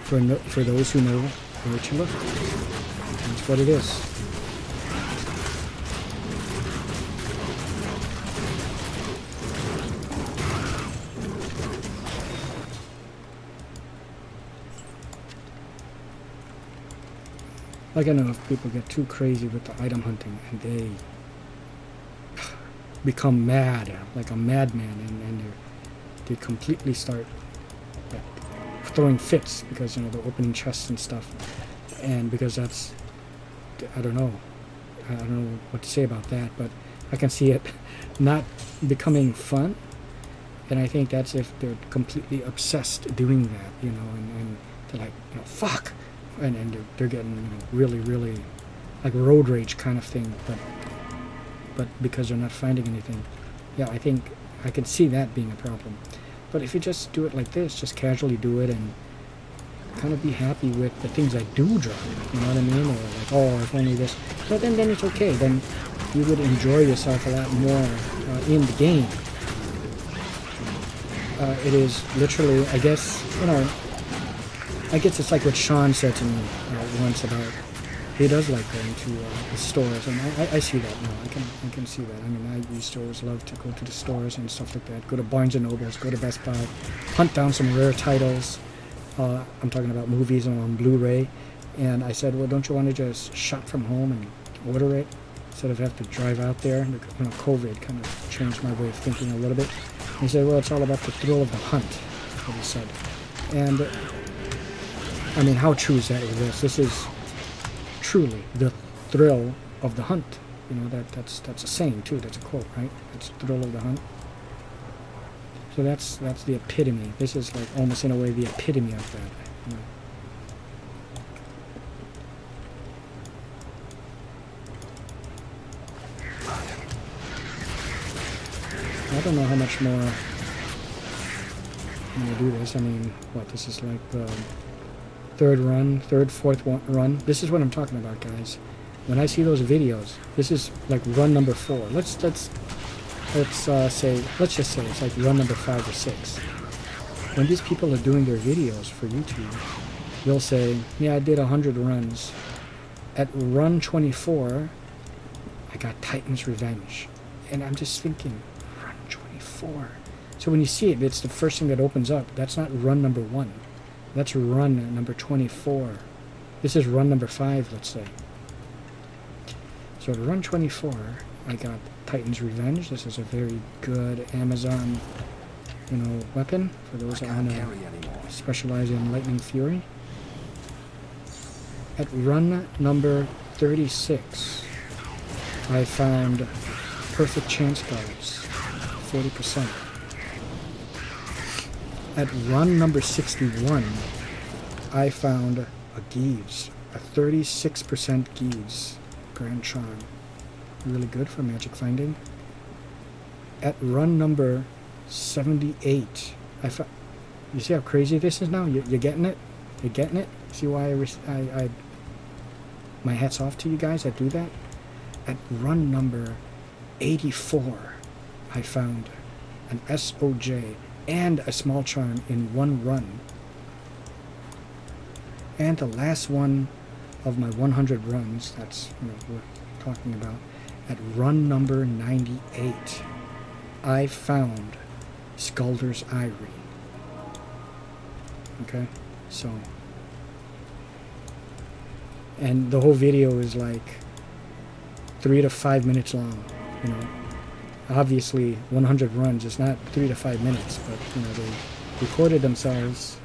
for those who know where to look. That's what it is. Like, I know if people get too crazy with the item hunting and they become mad, like a madman, and they completely start like throwing fits because, you know, they're opening chests and stuff, and because that's, I don't know what to say about that, but I can see it not becoming fun, and I think that's if they're completely obsessed doing that, you know, and they're like, you know, fuck. And they're getting, you know, really like road rage kind of thing, but because they're not finding anything. Yeah, I think I can see that being a problem. But if you just do it like this, just casually do it and kind of be happy with the things I do drop, you know what I mean? Or like, oh, if only this, but then it's okay. Then you would enjoy yourself a lot more in the game. It is literally, I guess, you know, I guess it's like what Sean said to me once about he does like going to the stores, and I see that now. I can see that. I mean, I used to always love to go to the stores and stuff like that. Go to Barnes and Nobles, go to Best Buy, hunt down some rare titles. I'm talking about movies on Blu-ray. And I said, well, don't you want to just shop from home and order it instead of have to drive out there? You know, COVID kind of changed my way of thinking a little bit. And he said, well, it's all about the thrill of the hunt, that's what he said. And I mean, how true is that with this? This is truly the thrill of the hunt. You know, that's a saying too. That's a quote, right? It's the thrill of the hunt. So that's the epitome. This is like almost in a way the epitome of that. You know. I don't know how much more I'm going to do this. I mean, what, this is like the fourth run. This is what I'm talking about, guys. When I see those videos, this is like run number 4. Let's just say it's like run number 5 or 6. When these people are doing their videos for YouTube, they'll say, yeah, I did 100 runs. At run 24, I got Titan's Revenge. And I'm just thinking, run 24. So when you see it, it's the first thing that opens up. That's not run number 1. That's run number 24. This is run number 5, let's say. So at run 24, I got Titan's Revenge. This is a very good Amazon, you know, weapon for those that want to specialize in Lightning Fury. At run number 36, I found Perfect Chance Guards, 40%. At run number 61, I found a Geeves, a 36% Geeves Grand Charm. Really good for magic finding. At run number 78, you see how crazy this is now? You're getting it? You're getting it? See why my hat's off to you guys that do that? At run number 84, I found an SOJ and a small charm in one run. And the last one of my 100 runs, that's what we're talking about, at run number 98, I found Skulder's Eyrie. Okay, so, and the whole video is like 3 to 5 minutes long, you know. Obviously 100 runs is not 3 to 5 minutes, but you know, they recorded themselves.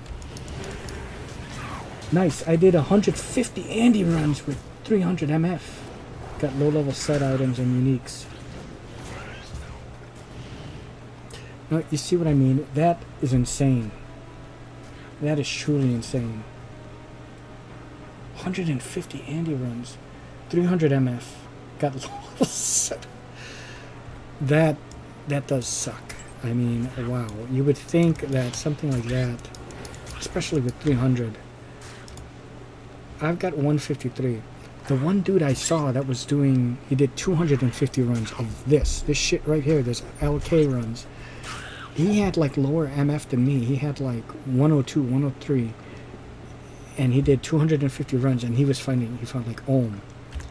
Nice, I did 150 Andy runs with 300 MF. Got low-level set items and uniques. Now, you see what I mean? That is insane. That is truly insane. 150 Andy runs, 300 MF. Got low-level set. That does suck. I mean, wow. You would think that something like that, especially with 300. I've got 153. The one dude I saw that was doing, he did 250 runs of this shit right here, this LK runs. He had like lower MF than me. He had like 102, 103. And he did 250 runs, and he found like Ohm.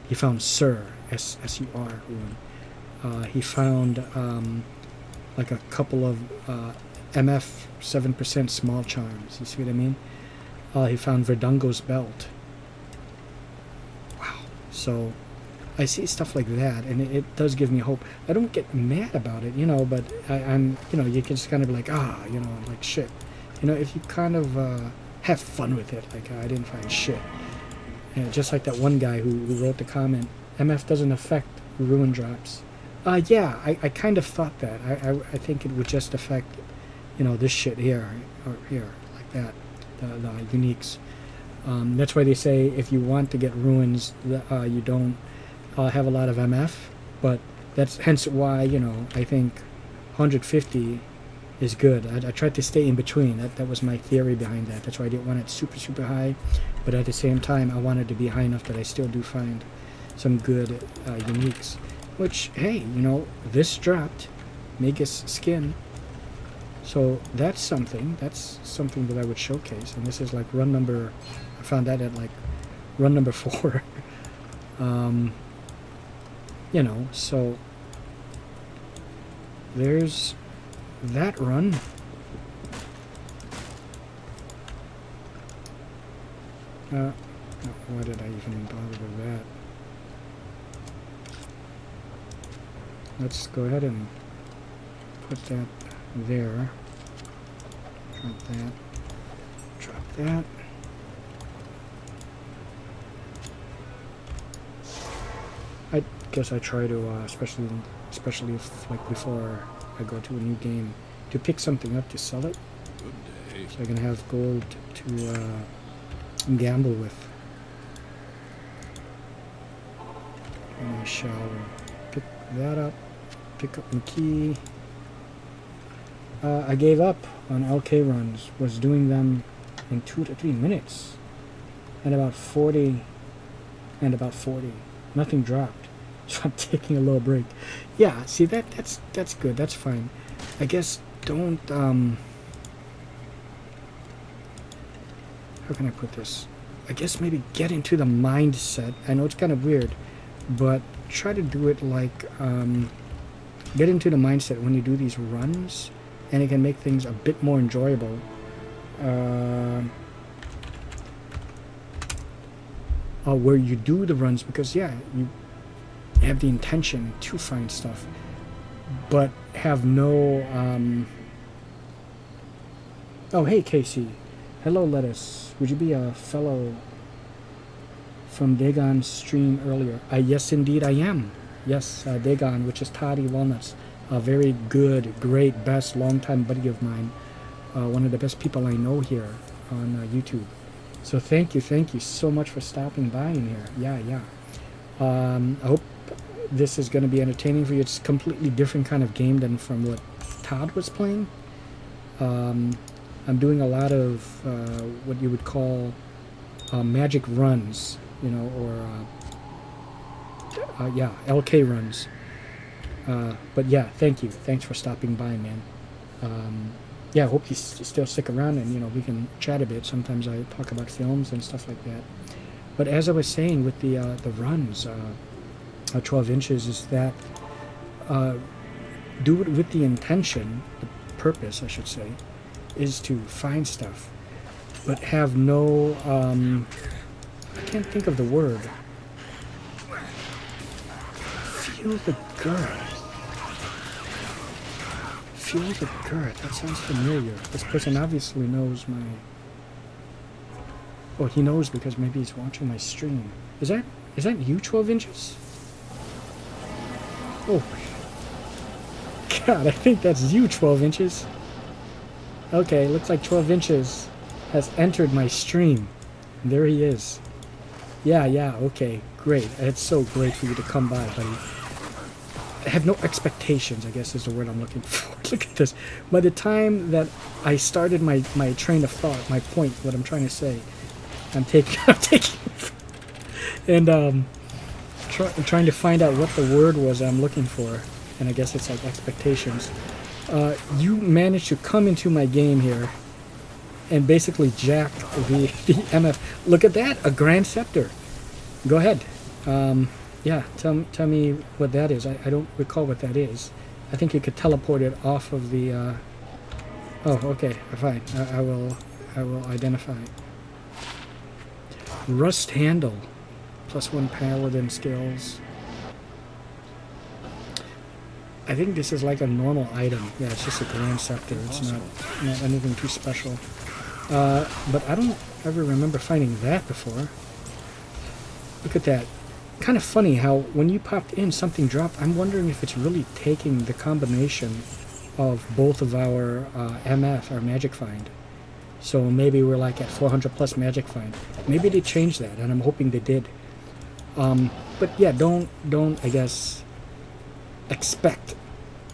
He found Sur, S-U-R rune. He found like a couple of MF 7% small charms. You see what I mean? He found Verdungo's Belt. Wow. So I see stuff like that, and it does give me hope. I don't get mad about it, you know, but I'm, you know, you can just kind of be like, you know, like shit. You know, if you kind of have fun with it, like I didn't find shit. And just like that one guy who wrote the comment, MF doesn't affect ruin drops. Yeah, I kind of thought that. I think it would just affect, you know, this shit here, or here, like that, the uniques. That's why they say if you want to get ruins, you don't have a lot of MF, but that's hence why, you know, I think 150 is good. I tried to stay in between. That was my theory behind that. That's why I didn't want it super, super high, but at the same time, I wanted to be high enough that I still do find some good uniques. Which, hey, you know, this dropped Magus Skin. So that's something that I would showcase, and this is like run number, I found that at like run number 4. You know, so there's that run. Why did I even bother with that? Let's go ahead and put that there. Drop that. Drop that. I guess I try to, especially if, like, before I go to a new game, to pick something up to sell it, so I can have gold to gamble with. And I shall pick that up, pick up my key. I gave up on LK runs, was doing them in 2 to 3 minutes, and about 40, nothing dropped. So I'm taking a little break. Yeah, see, that's good, that's fine. I guess don't, how can I put this? I guess maybe get into the mindset. I know it's kind of weird, but try to do it like, get into the mindset when you do these runs, and it can make things a bit more enjoyable. Where you do the runs, because yeah, you have the intention to find stuff, but have no, oh hey Casey, hello Lettuce, would you be a fellow from Dagon's stream earlier? Yes indeed I am. Yes, Dagon, which is Toddy Walnuts, a very good, great, best, longtime buddy of mine, one of the best people I know here on YouTube. So thank you so much for stopping by in here. Yeah. I hope this is going to be entertaining for you. It's a completely different kind of game than from what Todd was playing. I'm doing a lot of what you would call magic runs, you know, or yeah, LK runs. But yeah, thanks for stopping by, man. Yeah, I hope you still stick around, and you know, we can chat a bit. Sometimes I talk about films and stuff like that. But as I was saying with the runs, 12 inches, is that do it with the intention, the purpose I should say, is to find stuff, but have no, I can't think of the word. Feel the girth. Feel the girth. That sounds familiar. This person obviously knows my... Oh, he knows because maybe he's watching my stream. Is that you, 12 inches? Oh, God, I think that's you, 12 inches. Okay, looks like 12 inches has entered my stream. And there he is. Yeah, okay, great. It's so great for you to come by, buddy. I have no expectations, I guess is the word I'm looking for. Look at this. By the time that I started my train of thought, my point, what I'm trying to say, I'm taking and trying to find out what the word was I'm looking for, and I guess it's like expectations. You managed to come into my game here and basically jack the MF. Look at that, a Grand Scepter. Go ahead. Yeah, tell me what that is. I don't recall what that is. I think you could teleport it off of the... Oh, okay, fine. I will identify it. Rust Handle. +1 Paladin skills. I think this is like a normal item. Yeah, it's just a Grand Scepter. It's not anything too special. But I don't ever remember finding that before. Look at that. Kind of funny how when you popped in, something dropped. I'm wondering if it's really taking the combination of both of our MF, our Magic Find. So maybe we're like at 400 plus Magic Find. Maybe they changed that, and I'm hoping they did. But yeah, don't I guess expect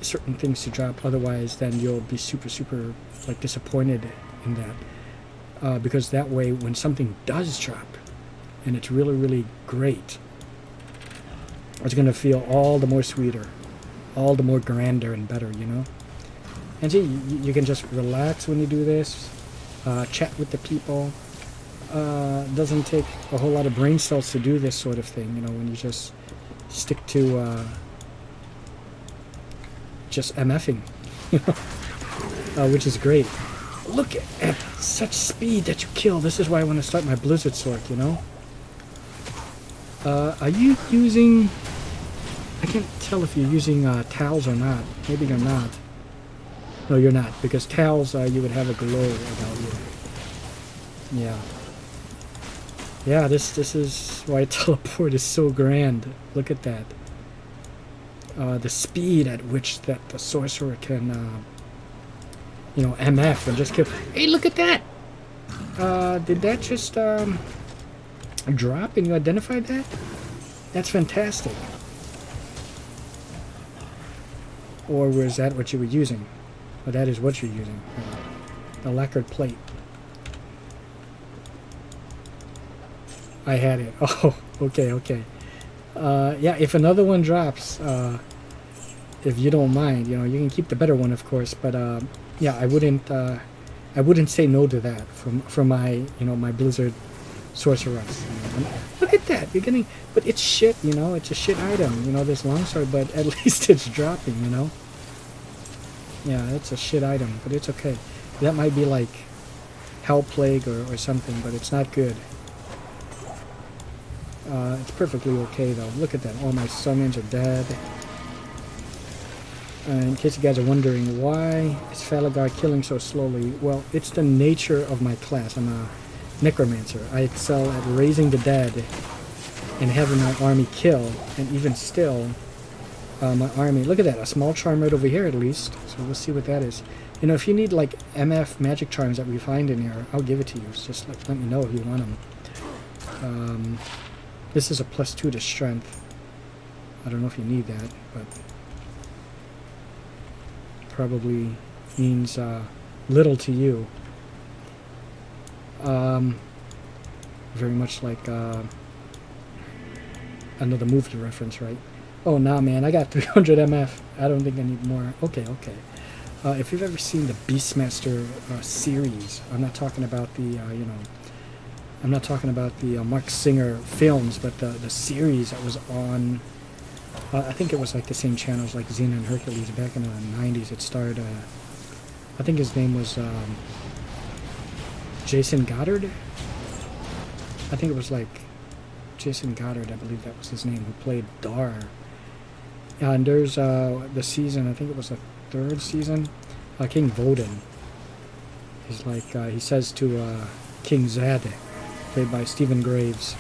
certain things to drop. Otherwise, then you'll be super like disappointed in that. Because that way, when something does drop, and it's really great, it's gonna feel all the more sweeter, all the more grander and better, you know. And see, you can just relax when you do this, chat with the people. Doesn't take a whole lot of brain cells to do this sort of thing, you know, when you just stick to just MFing, which is great. Look at such speed that you kill. This is why I want to start my Blizzard Sword, you know? Are you using... I can't tell if you're using towels or not. Maybe you're not. No, you're not, because towels, you would have a glow about you. Yeah. Yeah, this is why teleport is so grand. Look at that. The speed at which that the sorcerer can, you know, MF and just kill. Hey, look at that! Did that just drop and you identified that? That's fantastic. Or was that what you were using? Well, that is what you're using. The lacquered plate. I had it. Oh, okay, okay. Yeah, if another one drops, if you don't mind, you know, you can keep the better one, of course. But yeah, I wouldn't say no to that from my, you know, my Blizzard sorceress. Look at that, you're getting, but it's shit, you know, it's a shit item, you know, this longsword, but at least it's dropping, you know. Yeah, it's a shit item, but it's okay. That might be like Hell Plague or something, but it's not good. It's perfectly okay though. Look at that, all my summons are dead. In case you guys are wondering, why is Falagar killing so slowly? Well, it's the nature of my class. I'm a necromancer. I excel at raising the dead and having my army kill, and even still, my army, look at that, a small charm right over here at least, so we'll see what that is. You know, if you need like MF magic charms that we find in here, I'll give it to you. Just let me know if you want them. This is a +2 to strength. I don't know if you need that, but probably means little to you. Very much like another movie reference, right? Oh, nah, man, I got 300 MF. I don't think I need more. Okay, okay. If you've ever seen the Beastmaster series, I'm not talking about the, you know, I'm not talking about the Mark Singer films, but the series that was on, I think it was like the same channels like Xena and Hercules back in the 90s. It starred, I think his name was Jason Goddard. I think it was like Jason Goddard, I believe that was his name, who played Dar. And there's the season, I think it was the 3rd season, King Voden. He's like, he says to King Zed, played by Stephen Graves,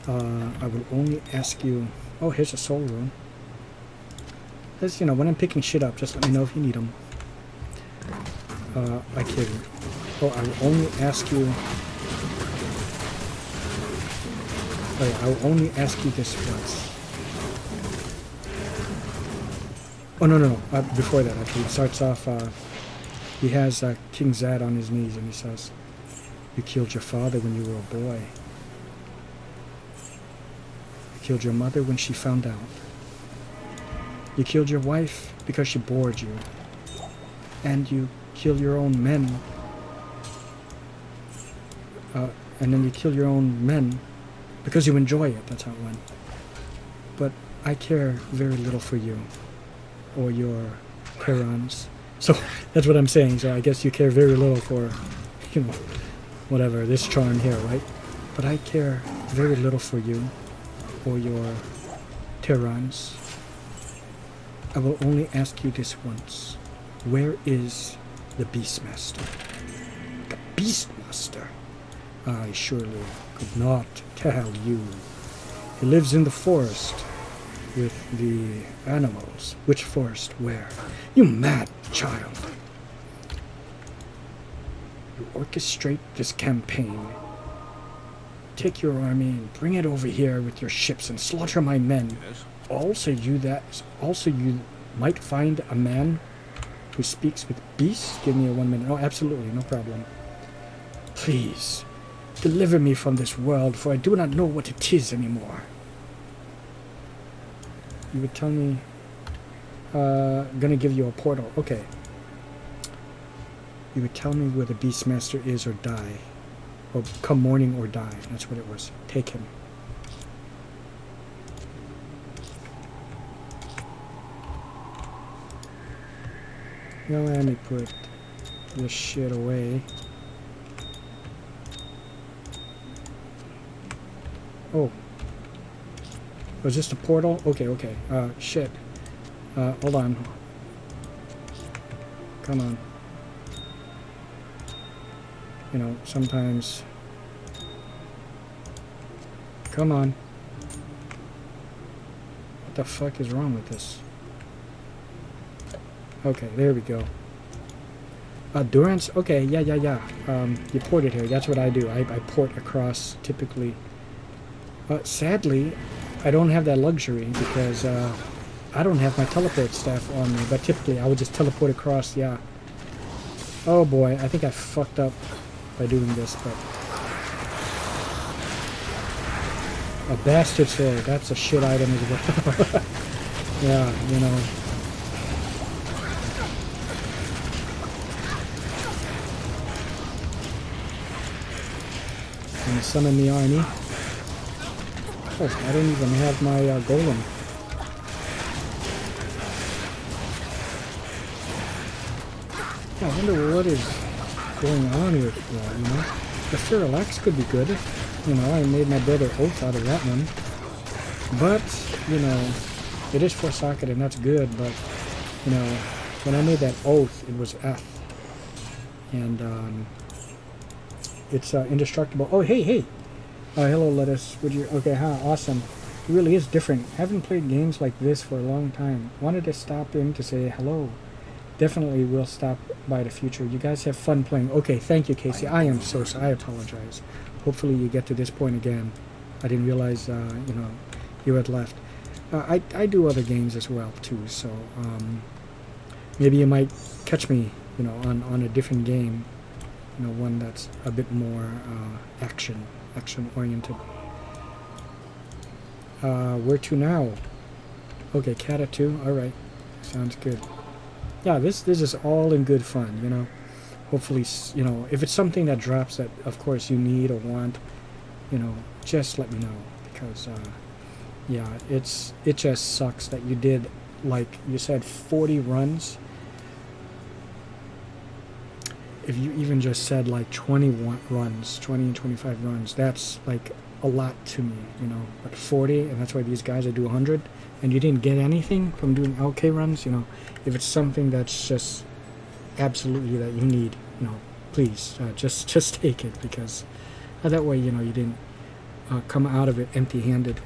I will only ask you... Oh, here's a soul rune. As you know, when I'm picking shit up, just let me know if you need them. I kid you. Oh, I will only ask you... Oh, yeah, I will only ask you this once. Oh, no, no, no. Before that, actually, it starts off, he has King Zed on his knees, and he says, "You killed your father when you were a boy. You killed your mother when she found out. You killed your wife because she bored you. And you kill your own men. And then you kill your own men because you enjoy it." That's how it went. "But I care very little for you or your Herons." So that's what I'm saying. So I guess you care very little for, you know, whatever, this charm here, right? "But I care very little for you or your Terrans. I will only ask you this once. Where is the Beastmaster?" The Beastmaster? I surely could not tell you. He lives in the forest with the animals. Which forest? Where? You mad child. You orchestrate this campaign. Take your army and bring it over here with your ships and slaughter my men. Yes. Also you might find a man who speaks with beasts. Give me a 1 minute. Oh, absolutely, no problem. Please, deliver me from this world, for I do not know what it is anymore. You would tell me... gonna give you a portal. Okay. You would tell me where the Beastmaster is or die. Or come morning or die. That's what it was. Take him. Now let me put this shit away. Oh. Was this the portal? Okay, okay. Shit. Hold on. Come on. You know, sometimes... Come on. What the fuck is wrong with this? Okay, there we go. Durance? Okay, yeah. You port it here. That's what I do. I port across, typically. Sadly, I don't have that luxury because I don't have my teleport staff on me. But typically, I would just teleport across, yeah. Oh boy, I think I fucked up by doing this, but... A bastard sword. That's a shit item as well. Yeah, you know... And summon the army. Oh, I don't even have my golem. I wonder what is going on with that, you know? The Feralax could be good. You know, I made my brother Oath out of that one. But, you know, it is 4-socket and that's good, but, you know, when I made that Oath, it was F. And, it's indestructible. Oh, hey! Hello, Lettuce. Would you... Okay, awesome. It really is different. Haven't played games like this for a long time. Wanted to stop in to say hello. Definitely will stop by the future. You guys have fun playing. Okay, thank you, Casey. I am so sorry. I apologize. Hopefully you get to this point again. I didn't realize, you know, you had left. I do other games as well, too, so maybe you might catch me, you know, on a different game. You know, one that's a bit more action-oriented. Where to now? Okay, Kata 2. All right, sounds good. Yeah, this is all in good fun. You know, hopefully, you know, if it's something that drops that, of course, you need or want, you know, just let me know because, yeah, it just sucks that you did, like you said, 40 runs. If you even just said like 21 runs, 20 and 25 runs, that's like a lot to me, you know. But 40, and that's why these guys that do 100, and you didn't get anything from doing LK runs, you know. If it's something that's just absolutely that you need, you know, please just take it because that way, you know, you didn't come out of it empty-handed.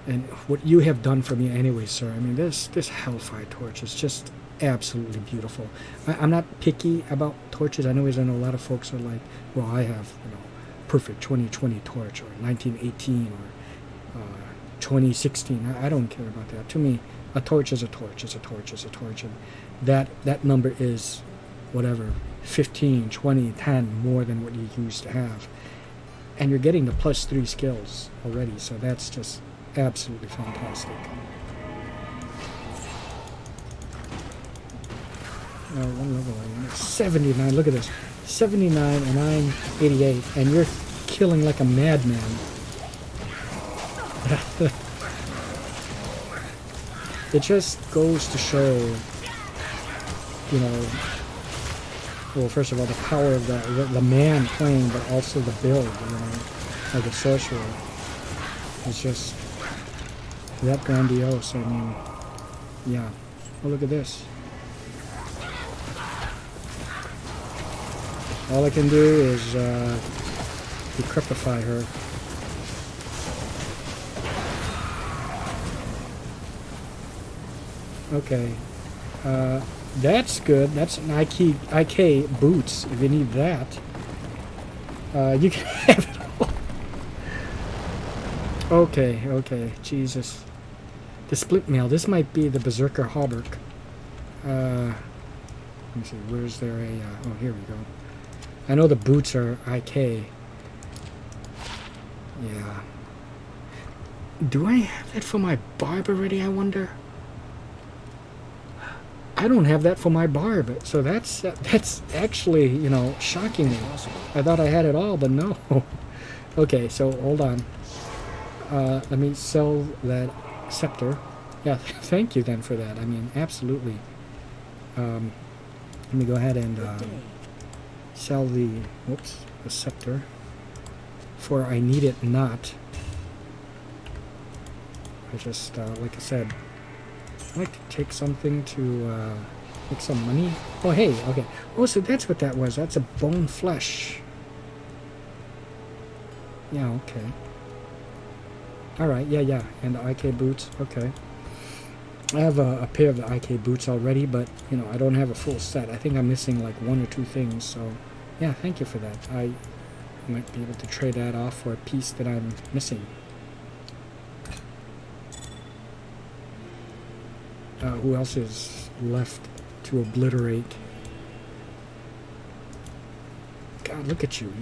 And what you have done for me anyway, sir. I mean, this Hellfire torch is just absolutely beautiful. I'm not picky about torches. I know a lot of folks are like, well, I have, you know, perfect 2020 torch or 1918 or 2016. I don't care about that. To me, a torch is a torch. Is a torch. Is a torch, and that number is whatever 15, 20, 10 more than what you used to have, and you're getting the +3 skills already. So that's just absolutely fantastic. One level, 79. Look at this, 79, and I'm 88, and you're killing like a madman. It just goes to show, you know. Well, first of all, the power of the man playing, but also the build, you know, like a sorcerer. It's just that grandiose. I mean, yeah. Oh, look at this. All I can do is decrepify her. Okay. That's good. That's an IK boots, if you need that. You can have it all. Okay. Jesus. The split mail. This might be the Berserker Hauberk. Let me see. Where's there a... oh, here we go. I know the boots are IK. Yeah. Do I have that for my barb already, I wonder? I don't have that for my barb, so that's actually, you know, shocking me. I thought I had it all, but no. Okay, so hold on. Let me sell that scepter. Yeah, thank you then for that. I mean, absolutely. Let me go ahead and sell the scepter, for I need it not. I just, like I said, I'd like to take something to make some money. Oh, hey, okay. Oh, so that's what that was. That's a bone flesh. Yeah, okay. Alright, yeah. And the IK boots, okay. I have a pair of the IK boots already, but, you know, I don't have a full set. I think I'm missing like 1 or 2 things, so, yeah, thank you for that. I might be able to trade that off for a piece that I'm missing. Who else is left to obliterate? God, look at you.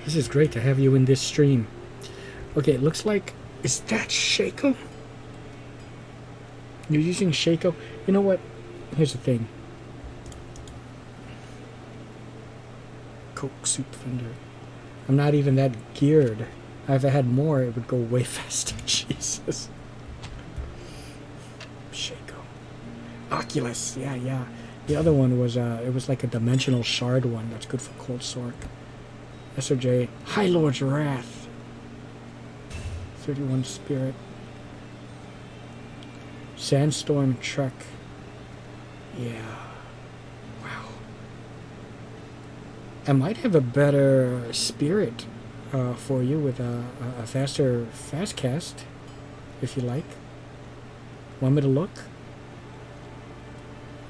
This is great to have you in this stream. Okay, it looks like... Is that Shaco? You're using Shaco? You know what? Here's the thing. Coke soup fender. I'm not even that geared. If I had more, it would go way faster. Jesus. Shaco. Oculus. Yeah. The other one was, it was like a dimensional shard one. That's good for cold sore. SOJ. High Lord's Wrath. 31 Spirit. Sandstorm Trek. Yeah. Wow. I might have a better spirit for you with a faster fast cast, if you like. Want me to look?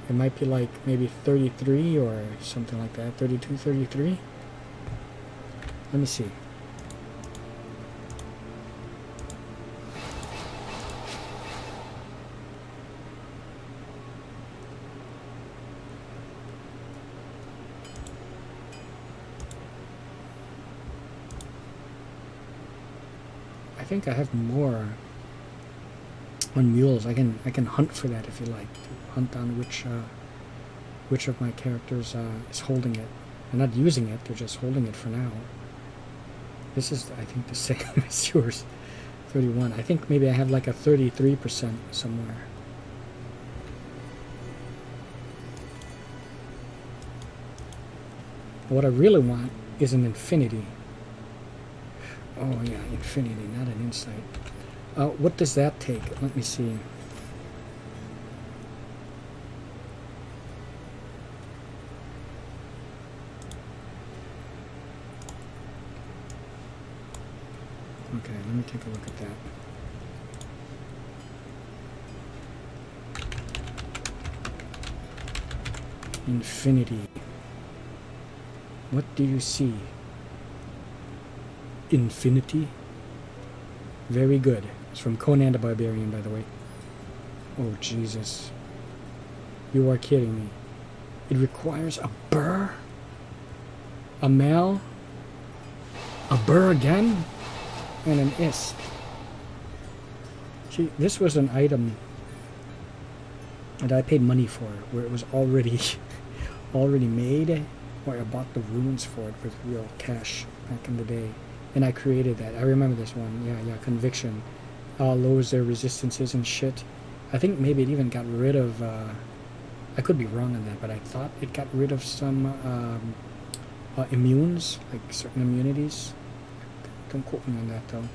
It might be like maybe 33 or something like that. 32, 33. Let me see. I think I have more on mules. I can hunt for that if you like. To hunt down which of my characters is holding it. They're not using it, they're just holding it for now. This is, I think, the same as yours. 31. I think maybe I have like a 33% somewhere. What I really want is an infinity. Oh yeah, infinity, not an insight. What does that take? Let me see. Okay, let me take a look at that. Infinity. What do you see? Infinity? Very good. It's from Conan the Barbarian, by the way. Oh, Jesus. You are kidding me. It requires a burr? A male? A burr again? And an isp. See, this was an item that I paid money for, where it was already made, where I bought the runes for it with real cash back in the day. And I created that. I remember this one. Yeah, Conviction. Lowers their resistances and shit. I think maybe it even got rid of... I could be wrong on that, but I thought it got rid of some immunes, like certain immunities. Don't quote me on that, though.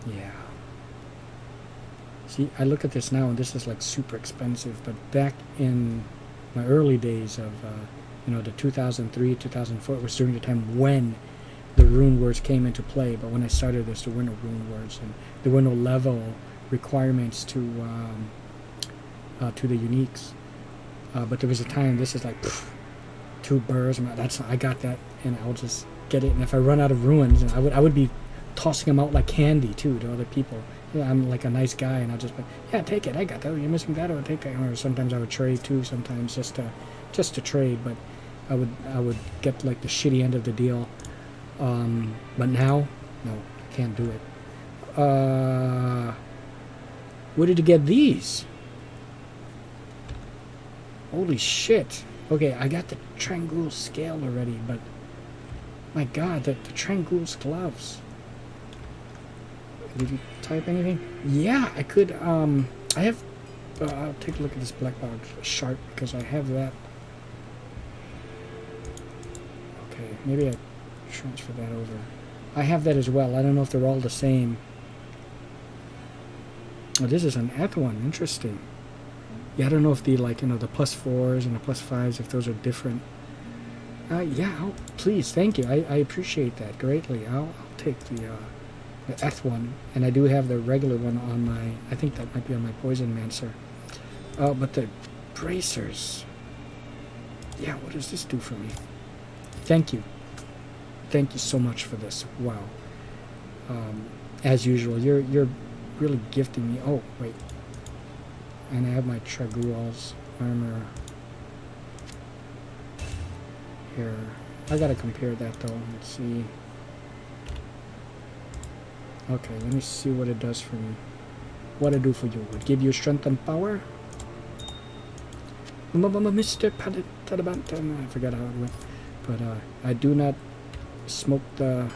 Yeah. See, I look at this now, and this is like super expensive, but back in my early days of... you know, the 2003, 2004, it was during the time when the rune words came into play. But when I started this, there were no rune words, and there were no level requirements to the uniques. But there was a time, this is like, 2 burrs, I got that, and I'll just get it. And if I run out of runes, I would be tossing them out like candy, too, to other people. Yeah, I'm like a nice guy, and I'll just be, yeah, take it, I got that, you're missing that, I'll take that. Or sometimes I would trade, too, sometimes, just to trade, but I would get like the shitty end of the deal. But now, no, I can't do it. Where did you get these? Holy shit. Okay, I got the Trangul scale already, but my god, the Trangul's gloves. Did you type anything? Yeah, I could, I have, I'll take a look at this black box sharp because I have that. Okay, maybe I transfer that over. I have that as well. I don't know if they're all the same. Oh, this is an F one. Interesting. Yeah, I don't know if the, like, you know, the +4s and the +5s, if those are different. Yeah, please, thank you. I appreciate that greatly. I'll take the F1, and I do have the regular one on my, I think that might be on my Poison Mancer. But the bracers. Yeah, what does this do for me? Thank you. Thank you so much for this. Wow. As usual, you're really gifting me. Oh, wait. And I have my Tragul's armor here. I gotta compare that though. Let's see. Okay, let me see what it does for me. What it do for you? It give you strength and power? Mr. Taliban. I forgot how it went. But I do not smoke the...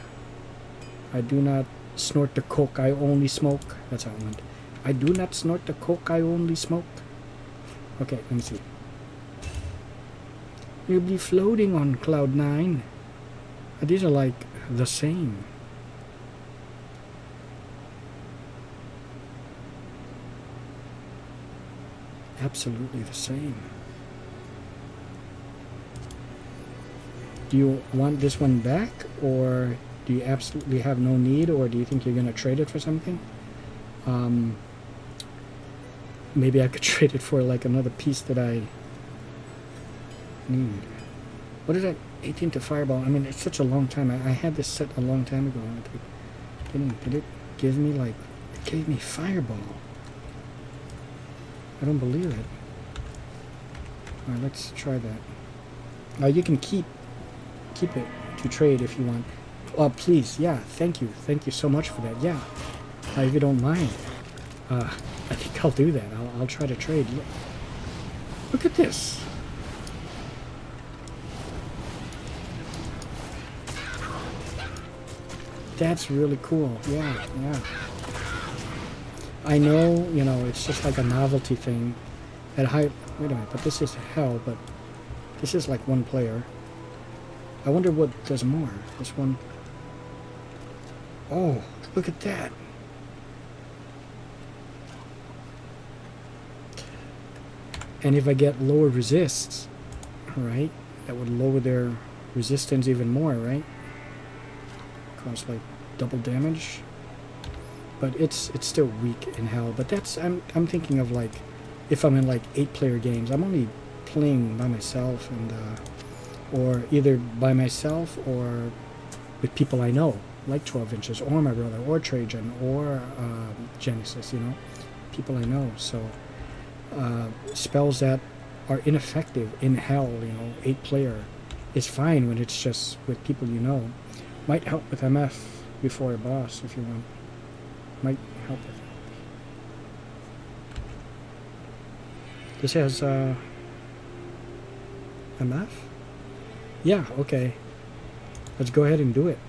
I do not snort the coke, I only smoke. That's how it went. I do not snort the coke, I only smoke. Okay, let me see. You'll be floating on cloud 9. These are like the same. Absolutely the same. Do you want this one back, or do you absolutely have no need, or do you think you're going to trade it for something? Maybe I could trade it for like another piece that I need. What is that? 18 to Fireball. I mean, it's such a long time. I had this set a long time ago. Did it give me like... It gave me Fireball. I don't believe it. Alright, let's try that. You can keep it to trade if you want. Please, yeah, thank you. Thank you so much for that. Yeah, if you don't mind. I think I'll do that. I'll try to trade. Look at this. That's really cool. Yeah, yeah. I know, you know, it's just like a novelty thing. At high... Wait a minute, but this is hell, but this is like one player. I wonder what does more. This one... Oh, look at that. And if I get lower resists, right, that would lower their resistance even more, right? Cause like double damage. But it's still weak in hell. But that's I'm thinking of like if I'm in like 8-player games. I'm only playing by myself and or either by myself or with people I know, like 12 inches or my brother or Trajan or Genesis, you know, people I know. So spells that are ineffective in hell, you know, 8-player is fine when it's just with people you know. Might help with MF before a boss if you want. Might help with it. This has MF? Yeah, okay. Let's go ahead and do it.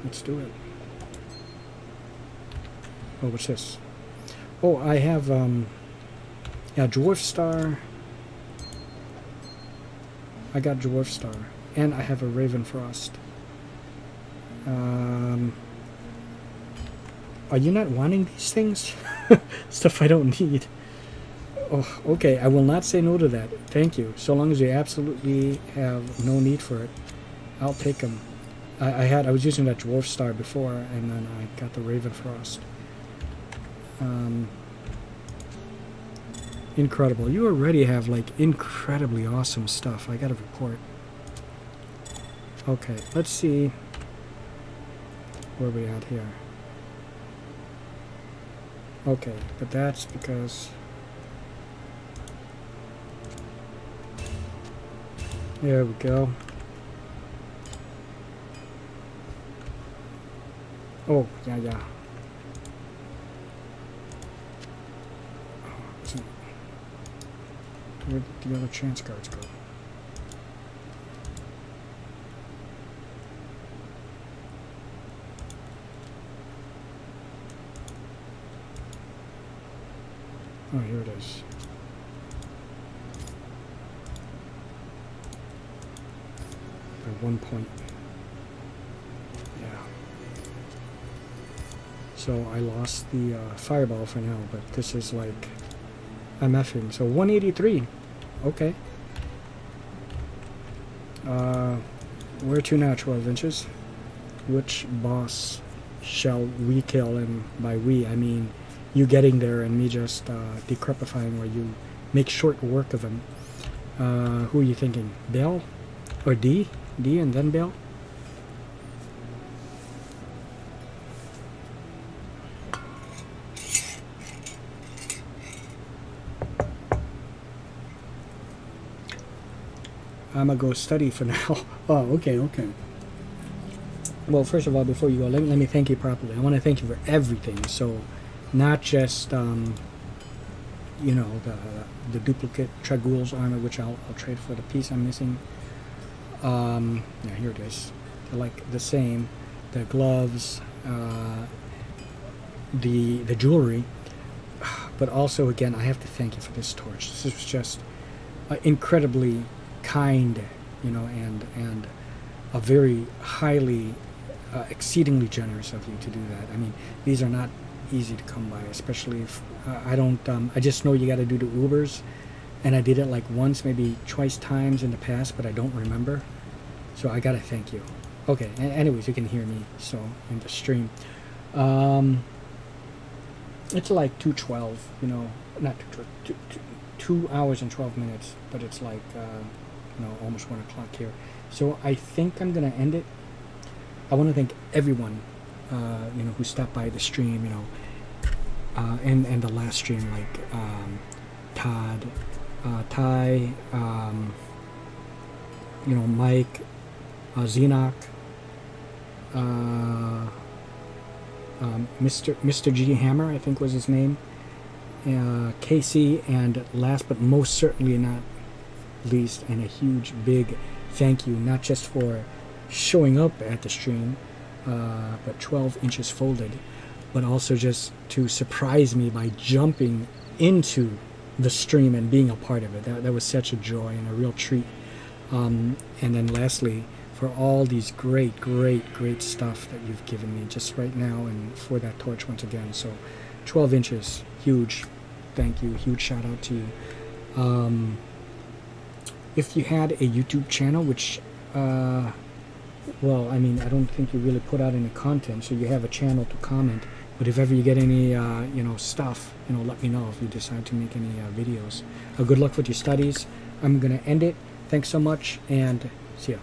Let's do it. Oh, what's this? Oh, I have yeah, Dwarf Star. I got Dwarf Star. And I have a Raven Frost. Are you not wanting these things? Stuff I don't need. Oh, okay, I will not say no to that. Thank you. So long as you absolutely have no need for it, I'll take them. I was using that Dwarf Star before, and then I got the Raven Frost. Incredible. You already have like incredibly awesome stuff. I gotta report. Okay, let's see where we at here. Okay, but that's because there we go. Oh, yeah. Where did the other chance cards go? Oh, here it is. By 1 point. Yeah. So I lost the fireball for now, but this is like MFing. So 183. Okay. Where to now, 12 inches? Which boss shall we kill? And by we, I mean you getting there and me just decrepifying where you make short work of him. Who are you thinking? Bell? Or D? D and then Bell? I'm gonna go study for now. Oh, okay. Well, first of all, before you go, let me thank you properly. I want to thank you for everything. So, not just you know, the duplicate Tragul's armor, which I'll trade for the piece I'm missing. Yeah, here it is. They're like the same. The gloves, the jewelry, but also again, I have to thank you for this torch. This was just incredibly kind, you know, and a very highly, exceedingly generous of you to do that. I mean, these are not easy to come by, especially if I don't. I just know you got to do the Ubers, and I did it like once, maybe twice times in the past, but I don't remember. So I gotta thank you. Okay. Anyways, you can hear me so in the stream. It's like 2:12. You know, not 2:12. 2 hours and 12 minutes, but it's like you know, almost 1 o'clock here. So I think I'm gonna end it. I want to thank everyone, you know, who stopped by the stream, you know, and the last stream, like Todd, Ty, you know, Mike, Xenoc, Mr. G Hammer, I think was his name, Casey, and last but most certainly not least, and a huge big thank you, not just for showing up at the stream, but 12 inches folded, but also just to surprise me by jumping into the stream and being a part of it. That was such a joy and a real treat. And then lastly, for all these great stuff that you've given me just right now, and for that torch once again. So 12 inches, huge thank you, huge shout out to you. If you had a YouTube channel, which well, I mean, I don't think you really put out any content, so you have a channel to comment. But if ever you get any, you know, stuff, you know, let me know if you decide to make any videos. Good luck with your studies. I'm gonna end it. Thanks so much, and see ya.